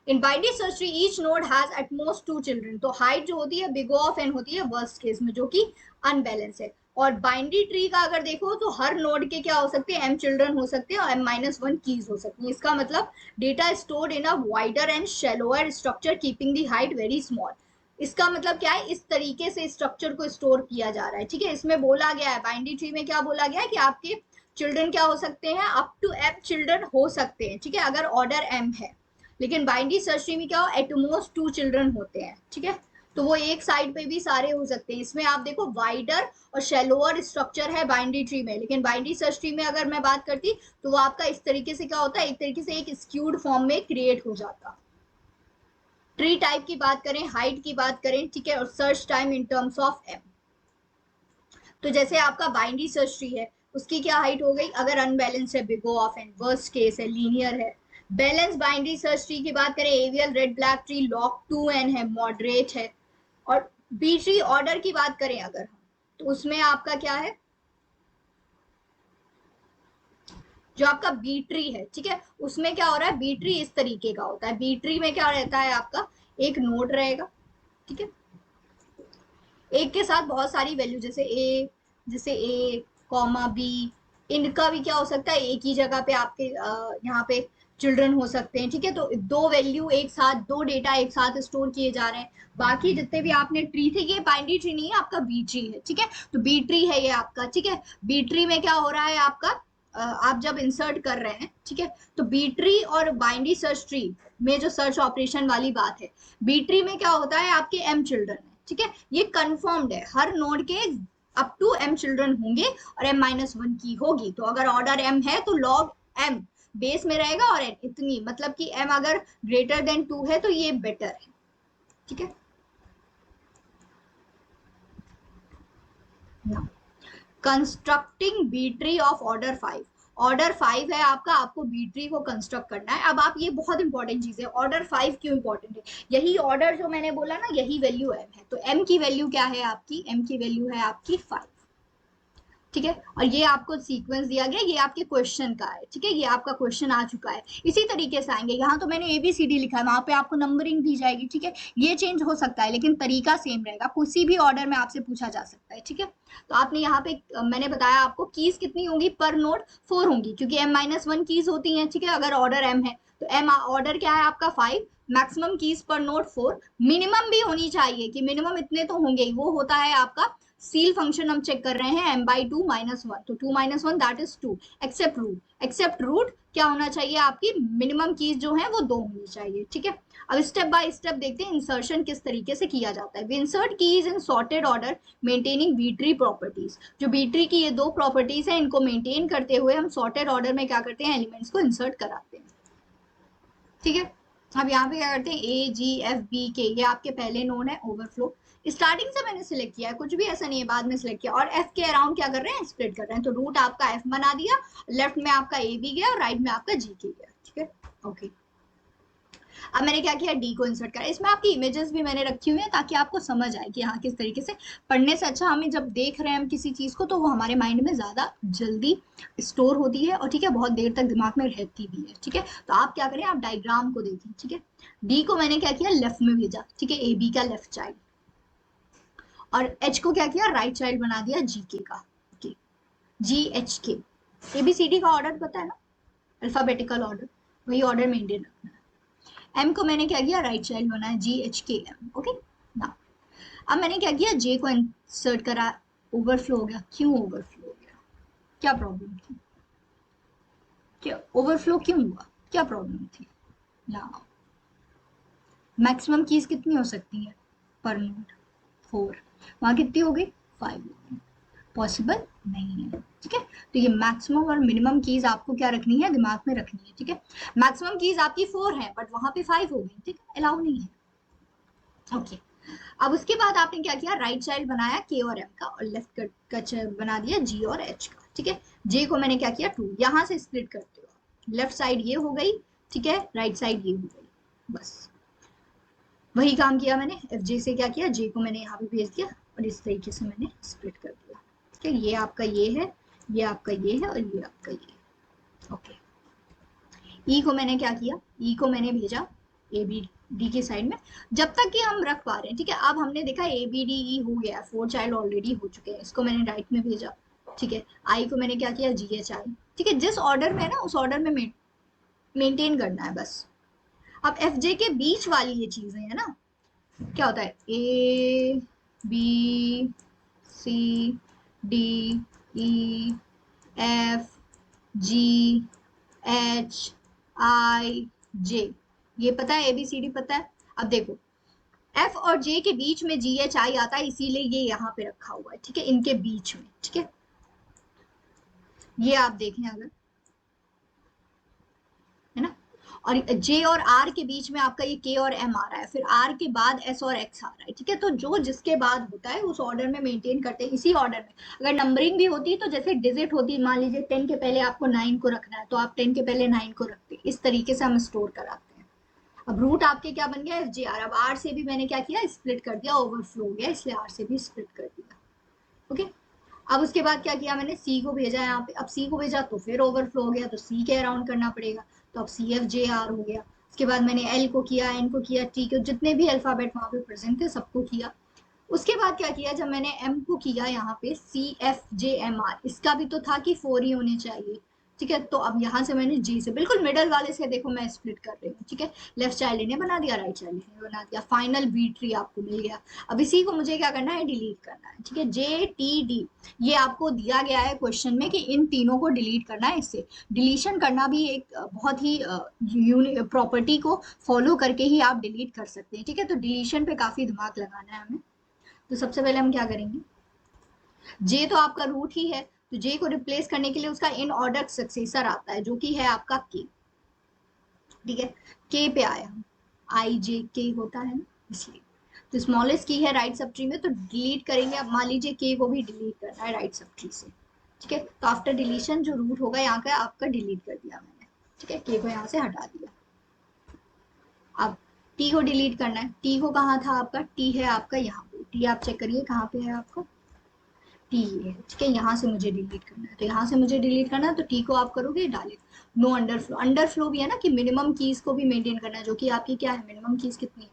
[SPEAKER 3] इन binary search tree each node has at most 2 children, तो हाइट जो होती है बिग O ऑफ एन होती है वर्स्ट केस में जो कि अनबैलेंस है। और बाइनरी ट्री का अगर देखो तो हर नोड के क्या हो सकते हैं, m चिल्ड्रन हो सकते हैं और m-1 कीज हो सकती है। इसका मतलब data stored in a wider and shallower structure keeping the height very small. इसका मतलब क्या है, इस तरीके से स्ट्रक्चर को स्टोर किया जा रहा है, ठीक है। इसमें बोला गया है बाइनरी ट्री में, क्या बोला गया है कि आपके चिल्ड्रन क्या हो सकते हैं, अप टू m चिल्ड्रन हो सकते हैं, ठीक है, अगर ऑर्डर m है। लेकिन बाइनरी सर्च ट्री में क्या हो, एटमोस्ट 2 चिल्ड्रन होते हैं, ठीक है। तो वो एक साइड पे भी सारे हो सकते हैं। इसमें आप देखो वाइडर और शैलोअर स्ट्रक्चर है बाइनरी ट्री में, लेकिन बाइनरी सर्च ट्री में अगर मैं बात करती तो वो आपका इस तरीके से क्या होता है, एक तरीके से एक स्क्यूड फॉर्म में क्रिएट हो जाता। ट्री टाइप की बात करें, हाइट की बात करें, ठीक है, और search time in terms of M. तो जैसे आपका बाइनरी सर्च ट्री है उसकी क्या हाइट हो गई, अगर अनबैलेंस है big O of N, worst case है, लीनियर है। बैलेंस बाइनरी सर्च ट्री की बात करें, AVL red black tree log 2n है, मॉडरेट है। और बी ट्री ऑर्डर की बात करें अगर हम, तो उसमें आपका क्या है, जो आपका बी ट्री है, ठीक है, उसमें क्या हो रहा है, बी ट्री इस तरीके का होता है। बी ट्री में क्या रहता है, आपका एक नोड रहेगा, ठीक है, एक के साथ बहुत सारी वैल्यू जैसे ए कॉमा बी, इनका भी क्या हो सकता है, एक ही जगह पे आपके यहाँ पे चिल्ड्रन हो सकते हैं, ठीक है। तो 2 वैल्यू एक साथ, 2 डेटा एक साथ स्टोर किए जा रहे हैं। बाकी जितने भी आपने ट्री थे, ये बाइनरी ट्री नहीं है, आपका बी ट्री है, ठीक है। तो बी ट्री है ये आपका, ठीक है। बी ट्री में क्या हो रहा है आपका, आप जब इंसर्ट कर रहे हैं, ठीक है, तो बी ट्री और बाइनरी सर्च ट्री में जो सर्च ऑपरेशन वाली बात है, बी ट्री में क्या होता है, आपके m चिल्ड्रन है, ठीक है, ये कंफर्म्ड है, हर नोड के अप टू m चिल्ड्रन होंगे और m-1 की होगी। तो अगर ऑर्डर m है तो लॉग m बेस में रहेगा और n इतनी, मतलब कि m अगर ग्रेटर देन 2 है तो ये बेटर है, ठीक है। Constructing B tree of order 5, order 5 है आपका, आपको बी ट्री को कंस्ट्रक्ट करना है। अब आप ये बहुत इंपॉर्टेंट चीज है, ऑर्डर 5 क्यों इंपॉर्टेंट है, यही ऑर्डर जो मैंने बोला ना, यही वैल्यू एम है। तो एम की वैल्यू क्या है आपकी, एम की वैल्यू है आपकी 5, ठीक है। और ये आपको सीक्वेंस दिया गया, ये आपके क्वेश्चन का है, ठीक है, ये आपका क्वेश्चन आ चुका है। इसी तरीके से आएंगे, यहाँ तो मैंने ABCD लिखा है, वहां पे आपको नंबरिंग दी जाएगी, ठीक है। ये चेंज हो सकता है लेकिन तरीका सेम रहेगा, किसी भी ऑर्डर में आपसे पूछा जा सकता है, ठीक है। तो आपने यहाँ पे मैंने बताया आपको कीज कितनी होंगी पर नोड, 4 होंगी, क्योंकि M-1 कीज होती है, ठीक है, अगर ऑर्डर M है तो M ऑर्डर क्या है आपका 5, मैक्सिमम कीज पर नोड 4, मिनिमम भी होनी चाहिए कि मिनिमम इतने तो होंगे, वो होता है आपका सील फंक्शन। हम चेक कर रहे हैं m/2 - 1, तो 2 - 1 दैट इज 2, एक्सेप्ट रूट क्या होना चाहिए, आपकी मिनिमम कीज जो है वो 2 होनी चाहिए, ठीक है। अब स्टेप बाय स्टेप देखते हैं इंसर्शन किस तरीके से किया जाता है। We insert keys in sorted order maintaining B tree properties. जो बी ट्री की ये 2 प्रॉपर्टीज है, इनको मेंटेन करते हुए हम सॉर्टेड ऑर्डर में क्या करते हैं, एलिमेंट्स को इंसर्ट कराते हैं, ठीक है। अब यहाँ पे क्या करते हैं, A G F B K, ये आपके पहले नोड है, ओवरफ्लो स्टार्टिंग से मैंने सिलेक्ट किया है, कुछ भी ऐसा नहीं है बाद में सिलेक्ट किया, और F के अराउंड क्या कर रहे हैं, स्प्लिट कर रहे हैं। तो रूट आपका F बना दिया, लेफ्ट में आपका AB गया और राइट में आपका GK गया, ठीक है, ओके। अब मैंने क्या किया, डी को इंसर्ट करा। इसमें आपकी इमेजेस भी मैंने रखी हुई है ताकि आपको समझ आए कि हाँ किस तरीके से पढ़ने से अच्छा हमें जब देख रहे हैं हम किसी चीज को तो वो हमारे माइंड में ज्यादा जल्दी स्टोर होती है और ठीक है बहुत देर तक दिमाग में रहती भी है, ठीक है। तो आप क्या करें, आप डायग्राम को देखें, ठीक है। डी को मैंने क्या किया, लेफ्ट में भेजा, ठीक है, AB का लेफ्ट चाइल्ड, और H को क्या किया, राइट चाइल्ड बना दिया GK का, ओके, GHK। ABCD का ऑर्डर पता है ना, अल्फाबेटिकल ऑर्डर, वही ऑर्डर मेंटेन रखना है। M को मैंने क्या किया, राइट चाइल्ड बनाया, GHKM, ओके ना। अब मैंने क्या किया, J को इंसर्ट करा, ओवरफ्लो हो गया। क्यों ओवरफ्लो हो गया, क्या प्रॉब्लम थी, क्या ओवरफ्लो क्यों हुआ, क्या प्रॉब्लम थी ना। मैक्सिमम कीज कितनी हो सकती है पर नोड, 4, वहां कितनी हो गई, 5 हो गई, पॉसिबल नहीं है, ठीक है। तो ये मैक्सिमम और मिनिमम कीज आपको क्या रखनी है, दिमाग में रखनी है, ठीक है। मैक्सिमम कीज आपकी 4 है बट वहां पे 5 हो गई, ठीक है, अलाउ नहीं है, ओके। अब उसके बाद आपने क्या किया, राइट चाइल्ड बनाया K और M का, और लेफ्ट का बना दिया G और H का, ठीक है। J को मैंने क्या किया, 2, यहां से स्प्लिट करते हो, लेफ्ट साइड ये हो गई, ठीक है, राइट साइड ये हो गई, बस वही काम किया मैंने। FJ से क्या किया, J को मैंने यहाँ पे भेज दिया और इस तरीके से मैंने स्प्लिट कर दिया, ठीक है। ये आपका ये है, ये आपका ये है और ये आपका ये, ओके। E को मैंने क्या किया, E को मैंने भेजा ABD के साइड में, जब तक कि हम रख पा रहे हैं, ठीक है। अब हमने देखा ABDE हो गया, 4 चाइल्ड ऑलरेडी हो चुके हैं, इसको मैंने राइट में भेजा, ठीक है। I को मैंने क्या किया, GHI, ठीक है, जिस ऑर्डर में है ना उस ऑर्डर में मेंटेन करना है बस। अब FJ के बीच वाली ये चीजें है ना, क्या होता है, A B C D E F G H I J, ये पता है, ABCD पता है। अब देखो F और J के बीच में GHI आता है, इसीलिए ये यहाँ पे रखा हुआ है, ठीक है, इनके बीच में, ठीक है। ये आप देखें अगर, है ना, और J और R के बीच में आपका ये K और M आ रहा है, फिर R के बाद S और X आ रहा है, ठीक है। तो जो जिसके बाद होता है उस ऑर्डर में मेंटेन करते हैं, इसी ऑर्डर में। अगर नंबरिंग भी होती है तो जैसे डिजिट होती है, मान लीजिए 10 के पहले आपको 9 को रखना है तो आप 10 के पहले 9 को रखते हैं, इस तरीके से हम स्टोर कराते हैं। अब रूट आपके क्या बन गया, FJR। अब R से भी मैंने क्या किया, स्प्लिट कर दिया, ओवरफ्लो हो गया इसलिए R से भी स्प्लिट कर दिया, ओके। अब उसके बाद क्या किया मैंने, C को भेजा यहाँ पे, अब C को भेजा तो फिर ओवरफ्लो हो गया तो C के अराउंड करना पड़ेगा, तो अब CFJR हो गया। उसके बाद मैंने L को किया, N को किया, T को, जितने भी अल्फाबेट वहां पे प्रेजेंट थे सबको किया। उसके बाद क्या किया, जब मैंने M को किया यहाँ पे CFJMR, इसका भी तो था कि 4 ही होने चाहिए, ठीक है। तो अब यहाँ से मैंने G से बिल्कुल मिडल वाले से देखो मैं स्प्लिट कर रही हूँ, ठीक है। लेफ्ट चाइल्ड इन्हें बना दिया, राइट चाइल्ड इन्हें बना दिया, फाइनल बी ट्री आपको मिल गया। अब इसी को मुझे क्या करना है, डिलीट करना है, ठीक है। JTD ये आपको दिया गया है क्वेश्चन में कि इन तीनों को डिलीट करना है। इससे डिलीशन करना भी एक बहुत ही प्रॉपर्टी को फॉलो करके ही आप डिलीट कर सकते हैं, ठीक है। तो डिलीशन पे काफी दिमाग लगाना है हमें। तो सबसे पहले हम क्या करेंगे, J तो आपका रूट ही है, तो J को रिप्लेस करने के लिए उसका इन ऑर्डर सक्सेसर आता है जो कि है आपका K, ठीक है। K पे आया, IJK होता है ना, इसलिए तो स्मॉलेस्ट की है राइट सब ट्री में, तो डिलीट करेंगे। अब मान लीजिए K को भी डिलीट करना है राइट सब ट्री से, ठीक है। तो आफ्टर डिलीशन जो रूट होगा यहाँ का आपका डिलीट कर दिया मैंने, ठीक है, के को यहाँ से हटा दिया। अब टी को डिलीट करना है, टी को कहाँ था आपका, टी है आपका यहाँ पे, टी आप चेक करिए कहाँ पे है आपका, टी है, ठीक है, यहाँ से मुझे डिलीट करना है, तो यहाँ से मुझे डिलीट करना है, तो टी को आप करोगे डाले नो अंडरफ्लो, अंडरफ्लो भी है ना कि मिनिमम कीज को भी मेंटेन करना है, जो कि आपकी क्या है, मिनिमम कीज कितनी है,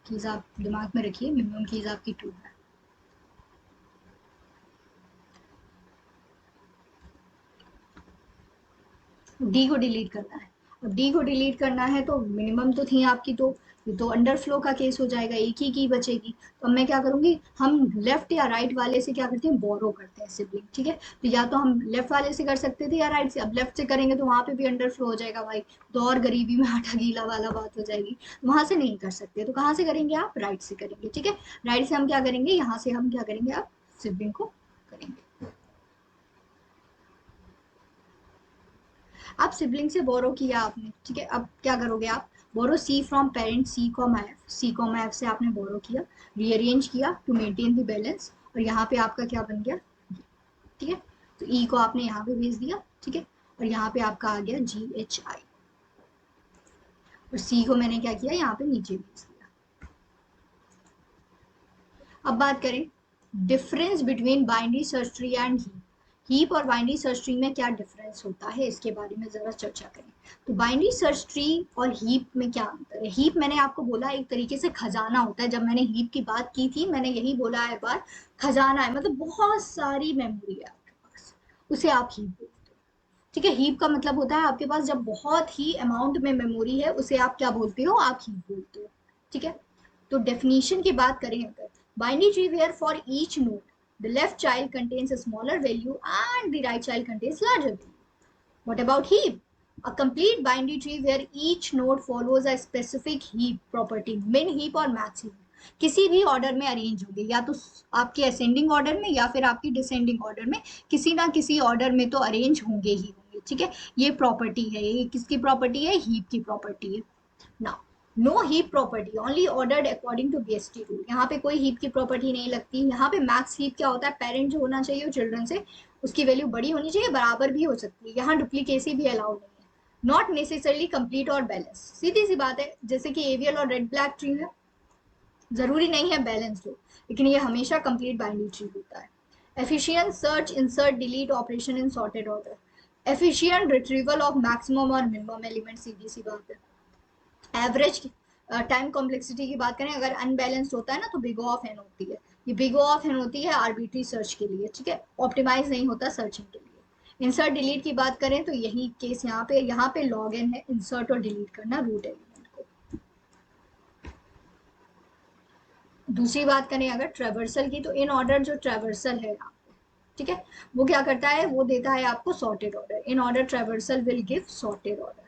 [SPEAKER 3] कीज आप दिमाग में रखिए, मिनिमम कीज आपकी 2 है। डी को डिलीट करना है, अब डी को डिलीट करना है तो मिनिमम तो थी आपकी, तो ये तो अंडरफ्लो का केस हो जाएगा, एक ही की बचेगी। तो अब मैं क्या करूंगी, हम लेफ्ट या राइट वाले से क्या करते हैं, बोरो करते हैं सिबलिंग, ठीक है। तो या तो हम लेफ्ट वाले से कर सकते थे या राइट से, अब लेफ्ट से करेंगे तो वहां पे भी अंडरफ्लो हो जाएगा भाई, तो और गरीबी में आटा गीला वाला बात हो जाएगी, वहां से नहीं कर सकते, तो कहाँ से करेंगे आप, राइट से करेंगे, ठीक है। राइट से हम क्या करेंगे, यहाँ से हम क्या करेंगे, आप सिबलिंग को करेंगे। आप सिबलिंग से बोरो किया आपने, ठीक है, अब क्या करोगे आप, borrow C from parent C comma F, C comma F से आपने बोरो किया, रीअरेंज किया टू मेंटेन द बैलेंस, और यहाँ पे आपका क्या बन गया, ठीक है। तो ई को आपने यहाँ पे भेज दिया, ठीक है, और यहाँ पे आपका आ गया जी एच आई, और सी को मैंने क्या किया, यहाँ पे नीचे भेज दिया। अब बात करें difference between binary search tree and heap और बाइनरी सर्च ट्री में क्या डिफरेंस होता है, इसके बारे में जरा चर्चा करें। तो बाइनरी सर्च ट्री और हीप में क्या अंतर है, हीप मैंने आपको बोला एक तरीके से खजाना होता है, जब मैंने हीप की बात की थी मैंने यही बोला है एक बार, खजाना है, मतलब बहुत सारी मेमोरी है आपके पास, उसे आप हीप बोलते हो, ठीक है। हीप का मतलब होता है आपके पास जब बहुत ही अमाउंट में मेमोरी है, उसे आप क्या बोलते हो, आप हीप बोलते हो, ठीक है। तो डेफिनेशन की बात करें अगर, binary tree where for each node the left child contains a smaller value and the right child contains larger value. What about heap? A complete binary tree where each node follows a specific heap property, min heap और max heap, किसी भी order में arrange होंगे, या तो आपके ascending order में या फिर आपकी डिसेंडिंग ऑर्डर में, किसी ना किसी ऑर्डर में तो अरेंज होंगे ही होंगे, ठीक है। ये प्रॉपर्टी है, ये किसकी प्रॉपर्टी है, हीप की प्रॉपर्टी है। Now no heap property only ordered according to BST rule, यहाँ पे कोई हीप की प्रॉपर्टी नहीं लगती। यहाँ पे मैक्स हीप क्या होता है, पेरेंट जो होना चाहिए चिल्ड्रन से उसकी वैल्यू बड़ी होनी चाहिए, बराबर भी हो सकती है, यहाँ डुप्लीकेसी भी अलाउ नहीं है। नॉट नेसेसरली कंप्लीट और बैलेंस, सीधी सी बात है, जैसे कि एवियल और रेड ब्लैक ट्री है, जरूरी नहीं है बैलेंस हो, लेकिन ये हमेशा कंप्लीट बाइनरी ट्री होता है। Efficient search insert delete operation in sorted order, efficient retrieval of maximum और मिनिमम एलिमेंट, सीधी सी बात है। एवरेज टाइम कॉम्प्लेक्सिटी की बात करें, अगर अनबैलेंस्ड होता है ना तो बिग O ऑफ एन होती है, ये बिग O ऑफ एन होती है आर्बिट्री सर्च के लिए, ठीक है, ऑप्टिमाइज नहीं होता सर्चिंग के लिए। इंसर्ट डिलीट की बात करें तो यही केस यहाँ पे लॉग एन है, इंसर्ट और डिलीट करना रूट एलिमेंट को। दूसरी बात करें अगर ट्रेवर्सल की, तो इन ऑर्डर जो ट्रेवर्सल है यहाँ पे, ठीक है, वो क्या करता है, वो देता है आपको sorted order, in order traversal will give sorted order.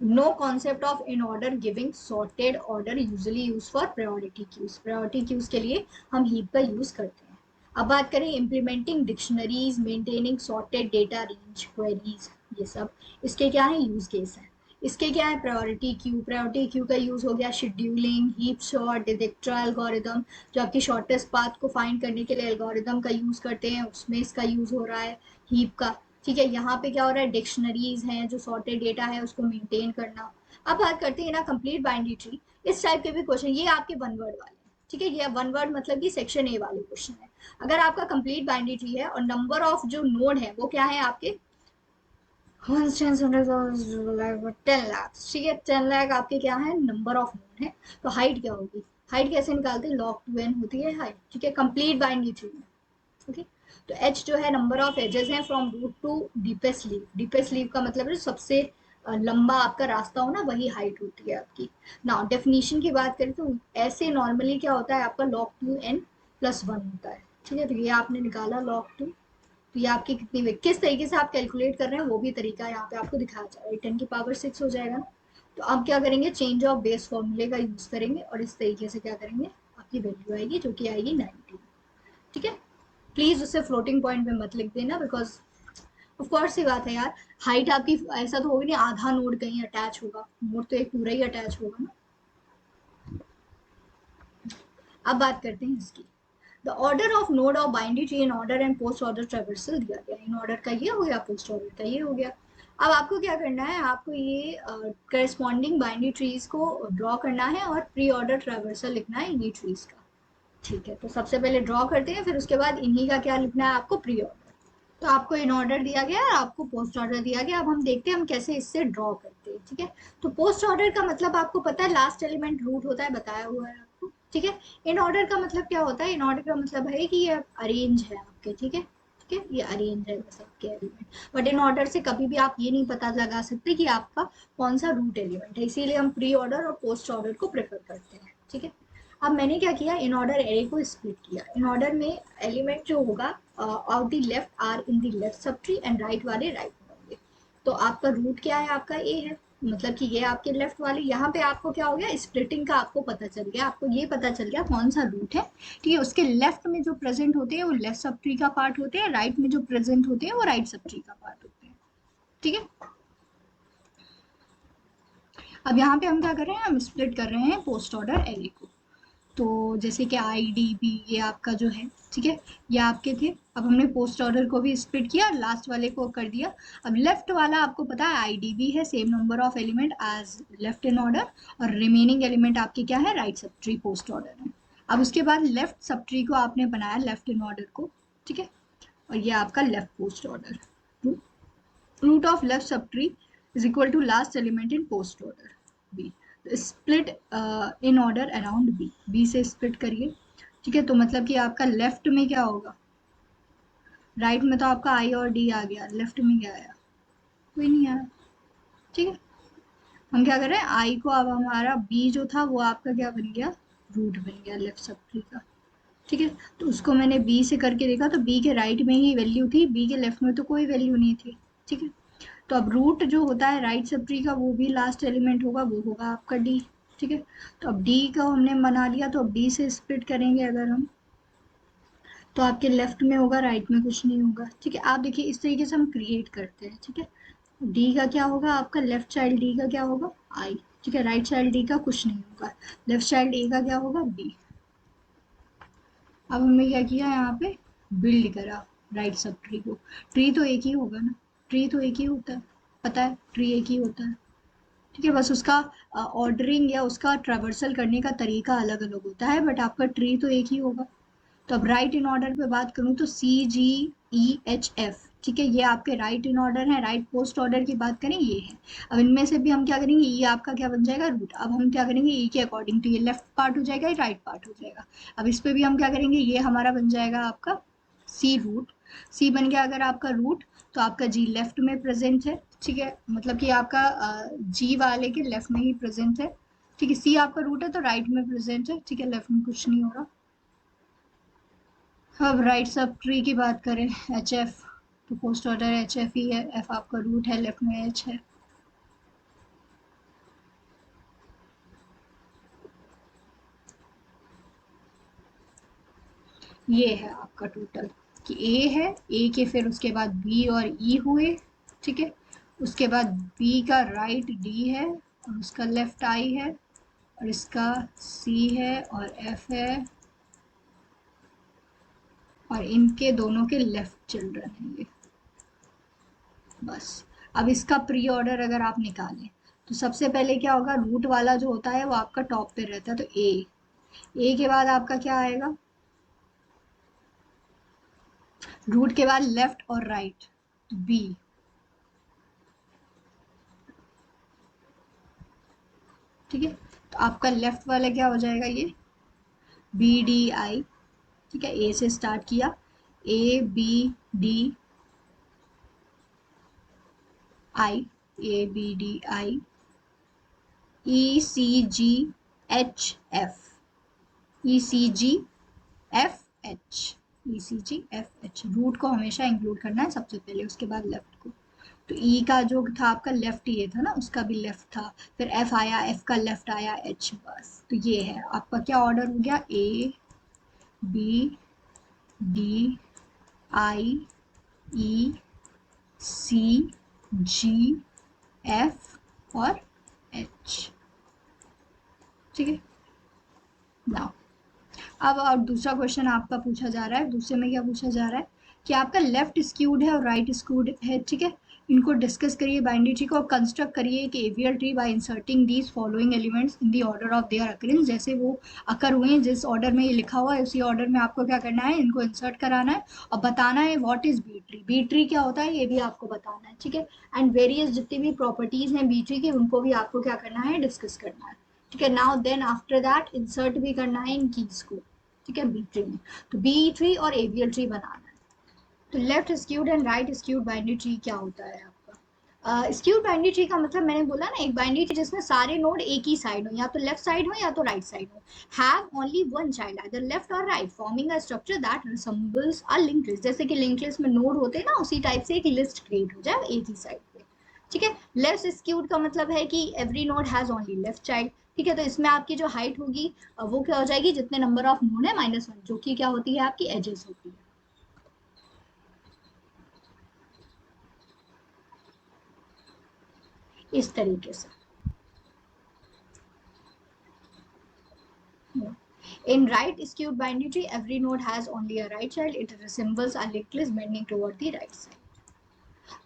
[SPEAKER 3] No concept of in order giving sorted order usually used for priority queues, priority queues के लिए हम heap का यूज करते हैं। अब बात करें implementing dictionaries, maintaining sorted data range, queries, ये सब इसके क्या है यूज केस है। इसके क्या है, प्रायोरिटी क्यू, प्रायोरिटी क्यू का यूज हो गया scheduling, heap sort, detector algorithm, जो आपकी शॉर्टेस्ट पाथ को फाइंड करने के लिए एल्गोरिदम का यूज करते हैं, उसमें इसका यूज हो रहा है हीप का, ठीक है। यहाँ पे क्या हो रहा है, डिक्शनरीज हैं, जो सॉर्टेड डेटा है उसको मेंटेन करना। अब बात करते हैं ना कंप्लीट बाइनरी ट्री, इस टाइप के भी क्वेश्चन, ये आपके वन वर्ड वाले, ठीक है, ये वन वर्ड मतलब कि सेक्शन ए वाले क्वेश्चन है। अगर आपका कंप्लीट बाइनरी ट्री है और नंबर ऑफ जो नोड है वो क्या है आपके 10 लाख, ठीक है, 10 लाख आपके क्या है, नंबर ऑफ नोड है, तो हाइट क्या होगी, हाइट कैसे निकालते हैं, log 2n होती है हाइट, ठीक है, कंप्लीट बाइनरी ट्री में, ओके। तो एच जो है नंबर ऑफ एजेस हैं from root to deepest leaf, deepest leaf का मतलब है सबसे लंबा आपका रास्ता हो ना, वही हाइट होती है आपकी। नाउ डेफिनेशन की बात करें तो ऐसे नॉर्मली क्या होता है आपका log 2n + 1 होता है, ठीक है। तो ये आपने निकाला log 2, तो ये आपकी कितनी वे, किस तरीके से आप कैलकुलेट कर रहे हैं वो भी तरीका यहाँ पे आपको दिखाया जा रहा है, 10⁶ हो जाएगा ना। तो अब क्या करेंगे, चेंज ऑफ बेस फॉर्मूले का यूज करेंगे और इस तरीके से क्या करेंगे, आपकी वैल्यू आएगी जो कि आएगी 19, ठीक है। प्लीज उसे फ्लोटिंग पॉइंट में मत लिख देना, बिकॉज ऑफ कोर्स ही बात है यार, हाइट आपकी ऐसा तो होगी नहीं आधा नोड कहीं अटैच होगा, नोड तो एक पूरा ही अटैच होगा ना। अब बात करते हैं इसकी, the order of node of binary tree in order and post order traversal दिया गया। इन ऑर्डर का ये हो गया, पोस्ट ऑर्डर का ये हो गया। अब आपको क्या करना है, आपको ये करस्पॉन्डिंग बाइनरी ट्रीज को ड्रॉ करना है और प्री ऑर्डर ट्रेवर्सल लिखना है ये ट्रीज का। ठीक है, तो सबसे पहले ड्रॉ करते हैं, फिर उसके बाद इन्हीं का क्या लिखना है आपको, प्री ऑर्डर। तो आपको इन ऑर्डर दिया गया और आपको पोस्ट ऑर्डर दिया गया। अब हम देखते हैं हम कैसे इससे ड्रॉ करते हैं। ठीक है, तो पोस्ट ऑर्डर का मतलब आपको पता है लास्ट एलिमेंट रूट होता है, बताया हुआ है आपको। ठीक है, इन ऑर्डर का मतलब क्या होता है, इन ऑर्डर का मतलब है कि ये अरेंज है आपके। ठीक है, ठीक है, ये अरेंज है बस आपके एलिमेंट। बट इन ऑर्डर से कभी भी आप ये नहीं पता लगा सकते कि आपका कौन सा रूट एलिमेंट है, इसीलिए हम प्री ऑर्डर और पोस्ट ऑर्डर को प्रेफर करते हैं। ठीक है, अब मैंने क्या किया, इन ऑर्डर एरे को स्प्लिट किया। इन ऑर्डर में एलिमेंट जो होगा of the left are in the left subtree and right वाले राइट में होंगे। तो आपका रूट क्या है, आपका ए है, मतलब कि ये आपके लेफ्ट वाले। यहाँ पे आपको क्या हो गया, स्प्लिटिंग का आपको पता चल गया, आपको ये पता चल गया कौन सा रूट है। ठीक है, उसके लेफ्ट में जो प्रेजेंट होते हैं वो लेफ्ट सब ट्री का पार्ट होते हैं, राइट में जो प्रेजेंट होते हैं वो राइट सब ट्री का पार्ट होते हैं। ठीक है, अब यहाँ पे हम क्या कर रहे हैं, हम स्प्लिट कर रहे हैं पोस्ट ऑर्डर एरे को। तो जैसे कि आई डी बी ये आपका जो है, ठीक है, ये आपके थे। अब हमने पोस्ट ऑर्डर को भी स्प्लिट किया, लास्ट वाले को कर दिया। अब लेफ्ट वाला आपको पता है आई डी बी है, same number of element as left inorder, और रिमेनिंग एलिमेंट आपके क्या है, right sub tree post order है। अब उसके बाद लेफ्ट सब ट्री को आपने बनाया लेफ्ट इन ऑर्डर को। ठीक है, और ये आपका left postorder. Root of left sub tree is equal to last element in postorder B. Split inorder around B, B से स्प्लिट करिए। ठीक है, तो मतलब कि आपका लेफ्ट में क्या होगा, राइट में तो आपका आई और डी आ गया, लेफ्ट में क्या आया, कोई नहीं आया। ठीक है, हम क्या कर रहे हैं, आई को अब हमारा बी जो था वो आपका क्या बन गया, रूट बन गया लेफ्ट सब ट्री का। ठीक है, तो उसको मैंने बी से करके देखा तो बी के राइट में ही वैल्यू थी, बी के लेफ्ट में तो कोई वैल्यू नहीं थी। ठीक है, तो अब रूट जो होता है राइट सब ट्री का वो भी लास्ट एलिमेंट होगा, वो होगा आपका डी। ठीक है, तो अब डी का हमने बना लिया, तो अब डी से स्प्लिट करेंगे अगर हम, तो आपके लेफ्ट में होगा, राइट में कुछ नहीं होगा। ठीक है, आप देखिए इस तरीके से हम क्रिएट करते हैं। ठीक है, डी का क्या होगा, आपका लेफ्ट चाइल्ड डी का क्या होगा, आई। ठीक है, राइट चाइल्ड डी का कुछ नहीं होगा, लेफ्ट चाइल्ड ए का क्या होगा, बी। अब हमने क्या किया, यहाँ पे बिल्ड करा राइट सब ट्री को। ट्री तो एक ही होगा ना, ट्री तो एक ही होता है, पता है ट्री एक ही होता है। ठीक है, बस उसका ऑर्डरिंग या उसका ट्रेवर्सल करने का तरीका अलग अलग होता है, बट आपका ट्री तो एक ही होगा। तो अब राइट इन ऑर्डर पे बात करूँ तो सी जी ई एच एफ, ठीक है, ये आपके राइट इन ऑर्डर है। राइट पोस्ट ऑर्डर की बात करें ये है। अब इनमें से भी हम क्या करेंगे, ये आपका क्या बन जाएगा, रूट। अब हम क्या करेंगे, ई के अकॉर्डिंग तो ये लेफ्ट पार्ट हो जाएगा, ये राइट पार्ट हो जाएगा। अब इस पे भी हम क्या करेंगे, ये हमारा बन जाएगा आपका सी रूट। सी बन गया अगर आपका रूट, तो आपका जी लेफ्ट में प्रेजेंट है। ठीक है, मतलब कि आपका जी वाले के लेफ्ट में ही प्रेजेंट है। ठीक है, सी आपका रूट है तो राइट में प्रेजेंट है। ठीक है, लेफ्ट में कुछ नहीं हो रहा। अब राइट सब ट्री की बात करें, एच एफ, तो पोस्ट ऑर्डर एच एफ ही है, एफ आपका रूट है, लेफ्ट में एच है। ये है आपका टोटल कि ए है, ए के फिर उसके बाद बी और ई हुए। ठीक है, उसके बाद बी का राइट डी है और उसका लेफ्ट आई है और इसका सी है और एफ है और इनके दोनों के लेफ्ट चिल्ड्रन है ये। बस अब इसका प्री ऑर्डर अगर आप निकालें तो सबसे पहले क्या होगा, रूट वाला जो होता है वो आपका टॉप पे रहता है, तो ए के बाद आपका क्या आएगा, रूट के बाद लेफ्ट और राइट, तो बी। ठीक है, तो आपका लेफ्ट वाला क्या हो जाएगा, ये बी डी आई। ठीक है, ए से स्टार्ट किया, A B D I, A B D I, E C G H F, E C G F H, E C G F H. Root को हमेशा इंक्लूड करना है सबसे पहले, उसके बाद लेफ्ट को। तो ई का जो था आपका लेफ्ट, ये था ना, उसका भी लेफ्ट था, फिर एफ आया, एफ का लेफ्ट आया, एच। बस तो ये है आपका क्या ऑर्डर हो गया, A B D I E C G F और एच। ठीक है, नाउ अब और दूसरा क्वेश्चन आपका पूछा जा रहा है, दूसरे में क्या पूछा जा रहा है कि आपका लेफ्ट स्क्यूड है और राइट स्क्यूड है, ठीक है। इनको डिस्कस करिए बाइनरी ट्री को और कंस्ट्रक्ट करिए कि AVL tree bye inserting these following elements in the order of their occurrence, जैसे वो अकर हुए हैं जिस ऑर्डर में ये लिखा हुआ है उसी ऑर्डर में आपको क्या करना है, इनको इंसर्ट कराना है और बताना है what is B tree, B tree क्या होता है ये भी आपको बताना है, ठीक है। एंड वेरियस जितनी भी प्रॉपर्टीज हैं बी ट्री की उनको भी आपको क्या करना है, डिस्कस करना है, ठीक है। Now then after that insert भी करना है इन कीज को, ठीक है, बी ट्री में। तो बी ट्री और एवियल ट्री बनाना है। तो left skewed and right skewed binary tree क्या होता है आपका? स्क्यूड बाइनरी ट्री का मतलब मैंने बोला ना, एक बाइनरी ट्री जिसमें सारे नोड एक ही साइड हो, या तो लेफ्ट साइड हो या तो राइट साइड हो, have only one child either left और right, forming a structure that resembles a linked list. जैसे कि लिंक्ड लिस्ट में नोड होते हैं ना, उसी टाइप से एक लिस्ट क्रिएट हो जाए एक ही साइड पे, ठीक है। लेफ्ट स्क्यूड का मतलब है कि every node has only left child, ठीक है। तो इसमें आपकी जो हाइट होगी वो क्या हो जाएगी, जितने नंबर ऑफ नोड है -1, जो कि क्या होती है आपकी एजेस होती है। इस तरीके से in right skewed binary tree every node has only a right child, it resembles a linked list bending toward the right side.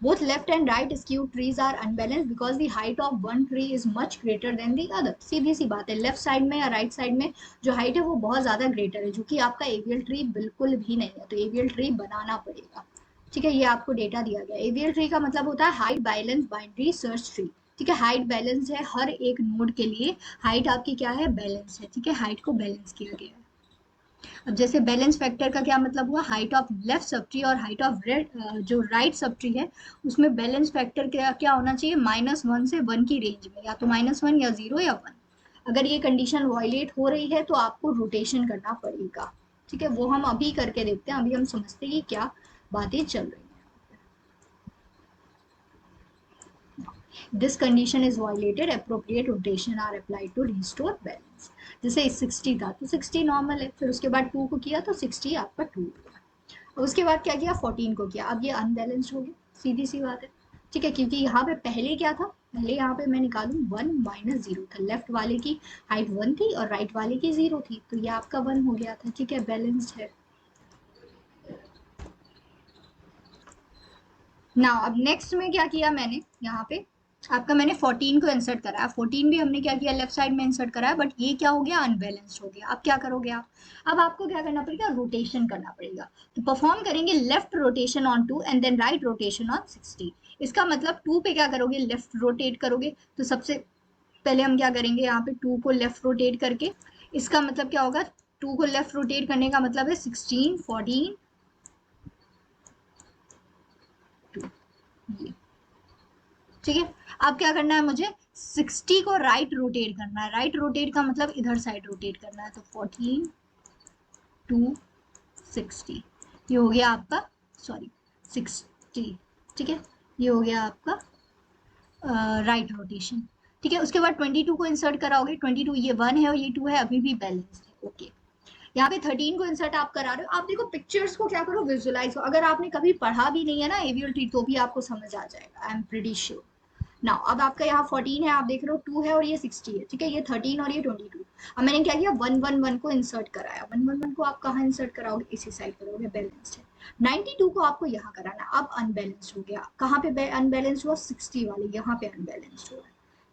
[SPEAKER 3] Both left and right skewed trees are unbalanced because the height of one tree is much greater than the other. सीधी सी बात है, left side में या right side में जो height है वो बहुत ज्यादा ग्रेटर है, जो कि आपका एवियल ट्री बिल्कुल भी नहीं है। तो एवियल ट्री बनाना पड़ेगा, ठीक है। ये आपको डेटा दिया गया। एवियल ट्री का मतलब होता है height balance binary search tree, ठीक है। हाइट बैलेंस है, हर एक नोड के लिए हाइट आपकी क्या है, बैलेंस है, ठीक है। हाइट को बैलेंस किया गया है। अब जैसे बैलेंस फैक्टर का क्या मतलब हुआ, height of left sub tree और हाइट ऑफ जो राइट सब ट्री है उसमें बैलेंस फैक्टर क्या क्या होना चाहिए, -1 से 1 की रेंज में, या तो -1 या 0 या 1। अगर ये कंडीशन वायलेट हो रही है तो आपको रोटेशन करना पड़ेगा, ठीक है। वो हम अभी करके देखते हैं, अभी हम समझते हैं कि क्या बातें चल रही हैं। This condition is violated, appropriate rotation are applied to restore balance। जैसे 60 था तो 60 नॉर्मल है, फिर उसके बाद 2 को किया तो 60 आपका 2 हो गया। उसके बाद क्या किया, 14 को किया, अब ये अनबैलेंस्ड हो गया, सीधी सी बात है, ठीक है। क्योंकि यहाँ पे पहले क्या था, पहले यहाँ पे मैं निकालूं 1 -0 था, लेफ्ट वाले की हाइट 1 थी और राइट वाले की 0 थी, तो ये आपका 1 हो गया था, ठीक है, बैलेंस्ड है। ना अब नेक्स्ट में क्या किया मैंने, यहाँ पे आपका मैंने 14 को इंसर्ट कराया, 14 भी हमने क्या किया, लेफ्ट साइड में इंसर्ट कराया, बट ये क्या हो गया, अनबैलेंस्ड हो गया। अब क्या करोगे आप, अब आपको क्या करना पड़ेगा, रोटेशन करना पड़ेगा। तो परफॉर्म करेंगे left rotation on 2 and then right rotation on 60। इसका मतलब 2 पे क्या करोगे, लेफ्ट रोटेट करोगे। तो सबसे पहले हम क्या करेंगे, यहाँ पे 2 को लेफ्ट रोटेट करके, इसका मतलब क्या होगा, 2 को लेफ्ट रोटेट करने का मतलब है 16 14 2, ये, ठीक है। अब क्या करना है मुझे, 60 को राइट रोटेट करना है। राइट रोटेट का मतलब इधर साइड रोटेट करना है, तो 14 2 60 ये हो गया आपका, सॉरी 60, ठीक है, ये हो गया आपका राइट रोटेशन, ठीक है। उसके बाद 22 को इंसर्ट कराओगे, 22 ये 1 है और ये 2 है, अभी भी बैलेंस है, ओके। यहाँ पे 13 को इंसर्ट आप करा रहे हो, आप देखो पिक्चर्स को क्या करो, विजुअलाइज हो। अगर आपने कभी पढ़ा भी नहीं है ना एवियल ट्री तो भी आपको समझ आ जाएगा, I am pretty sure. Now अब आपका यहाँ 14 है, आप देख रहे हो 2 है और ये 60 है, ठीक है। ये 13 और ये 22। अब मैंने क्या किया, 111 को इंसर्ट कराया। 111 को आप कहाँ इंसर्ट कराओगे, इसी साइड करोगे, बैलेंस्ड है। 92 को आपको यहाँ कराना, अब अनबैलेंस्ड हो गया। कहाँ पे अनबैलेंस्ड हुआ, 60 वाले यहाँ पे अनबैलेंस्ड हुआ,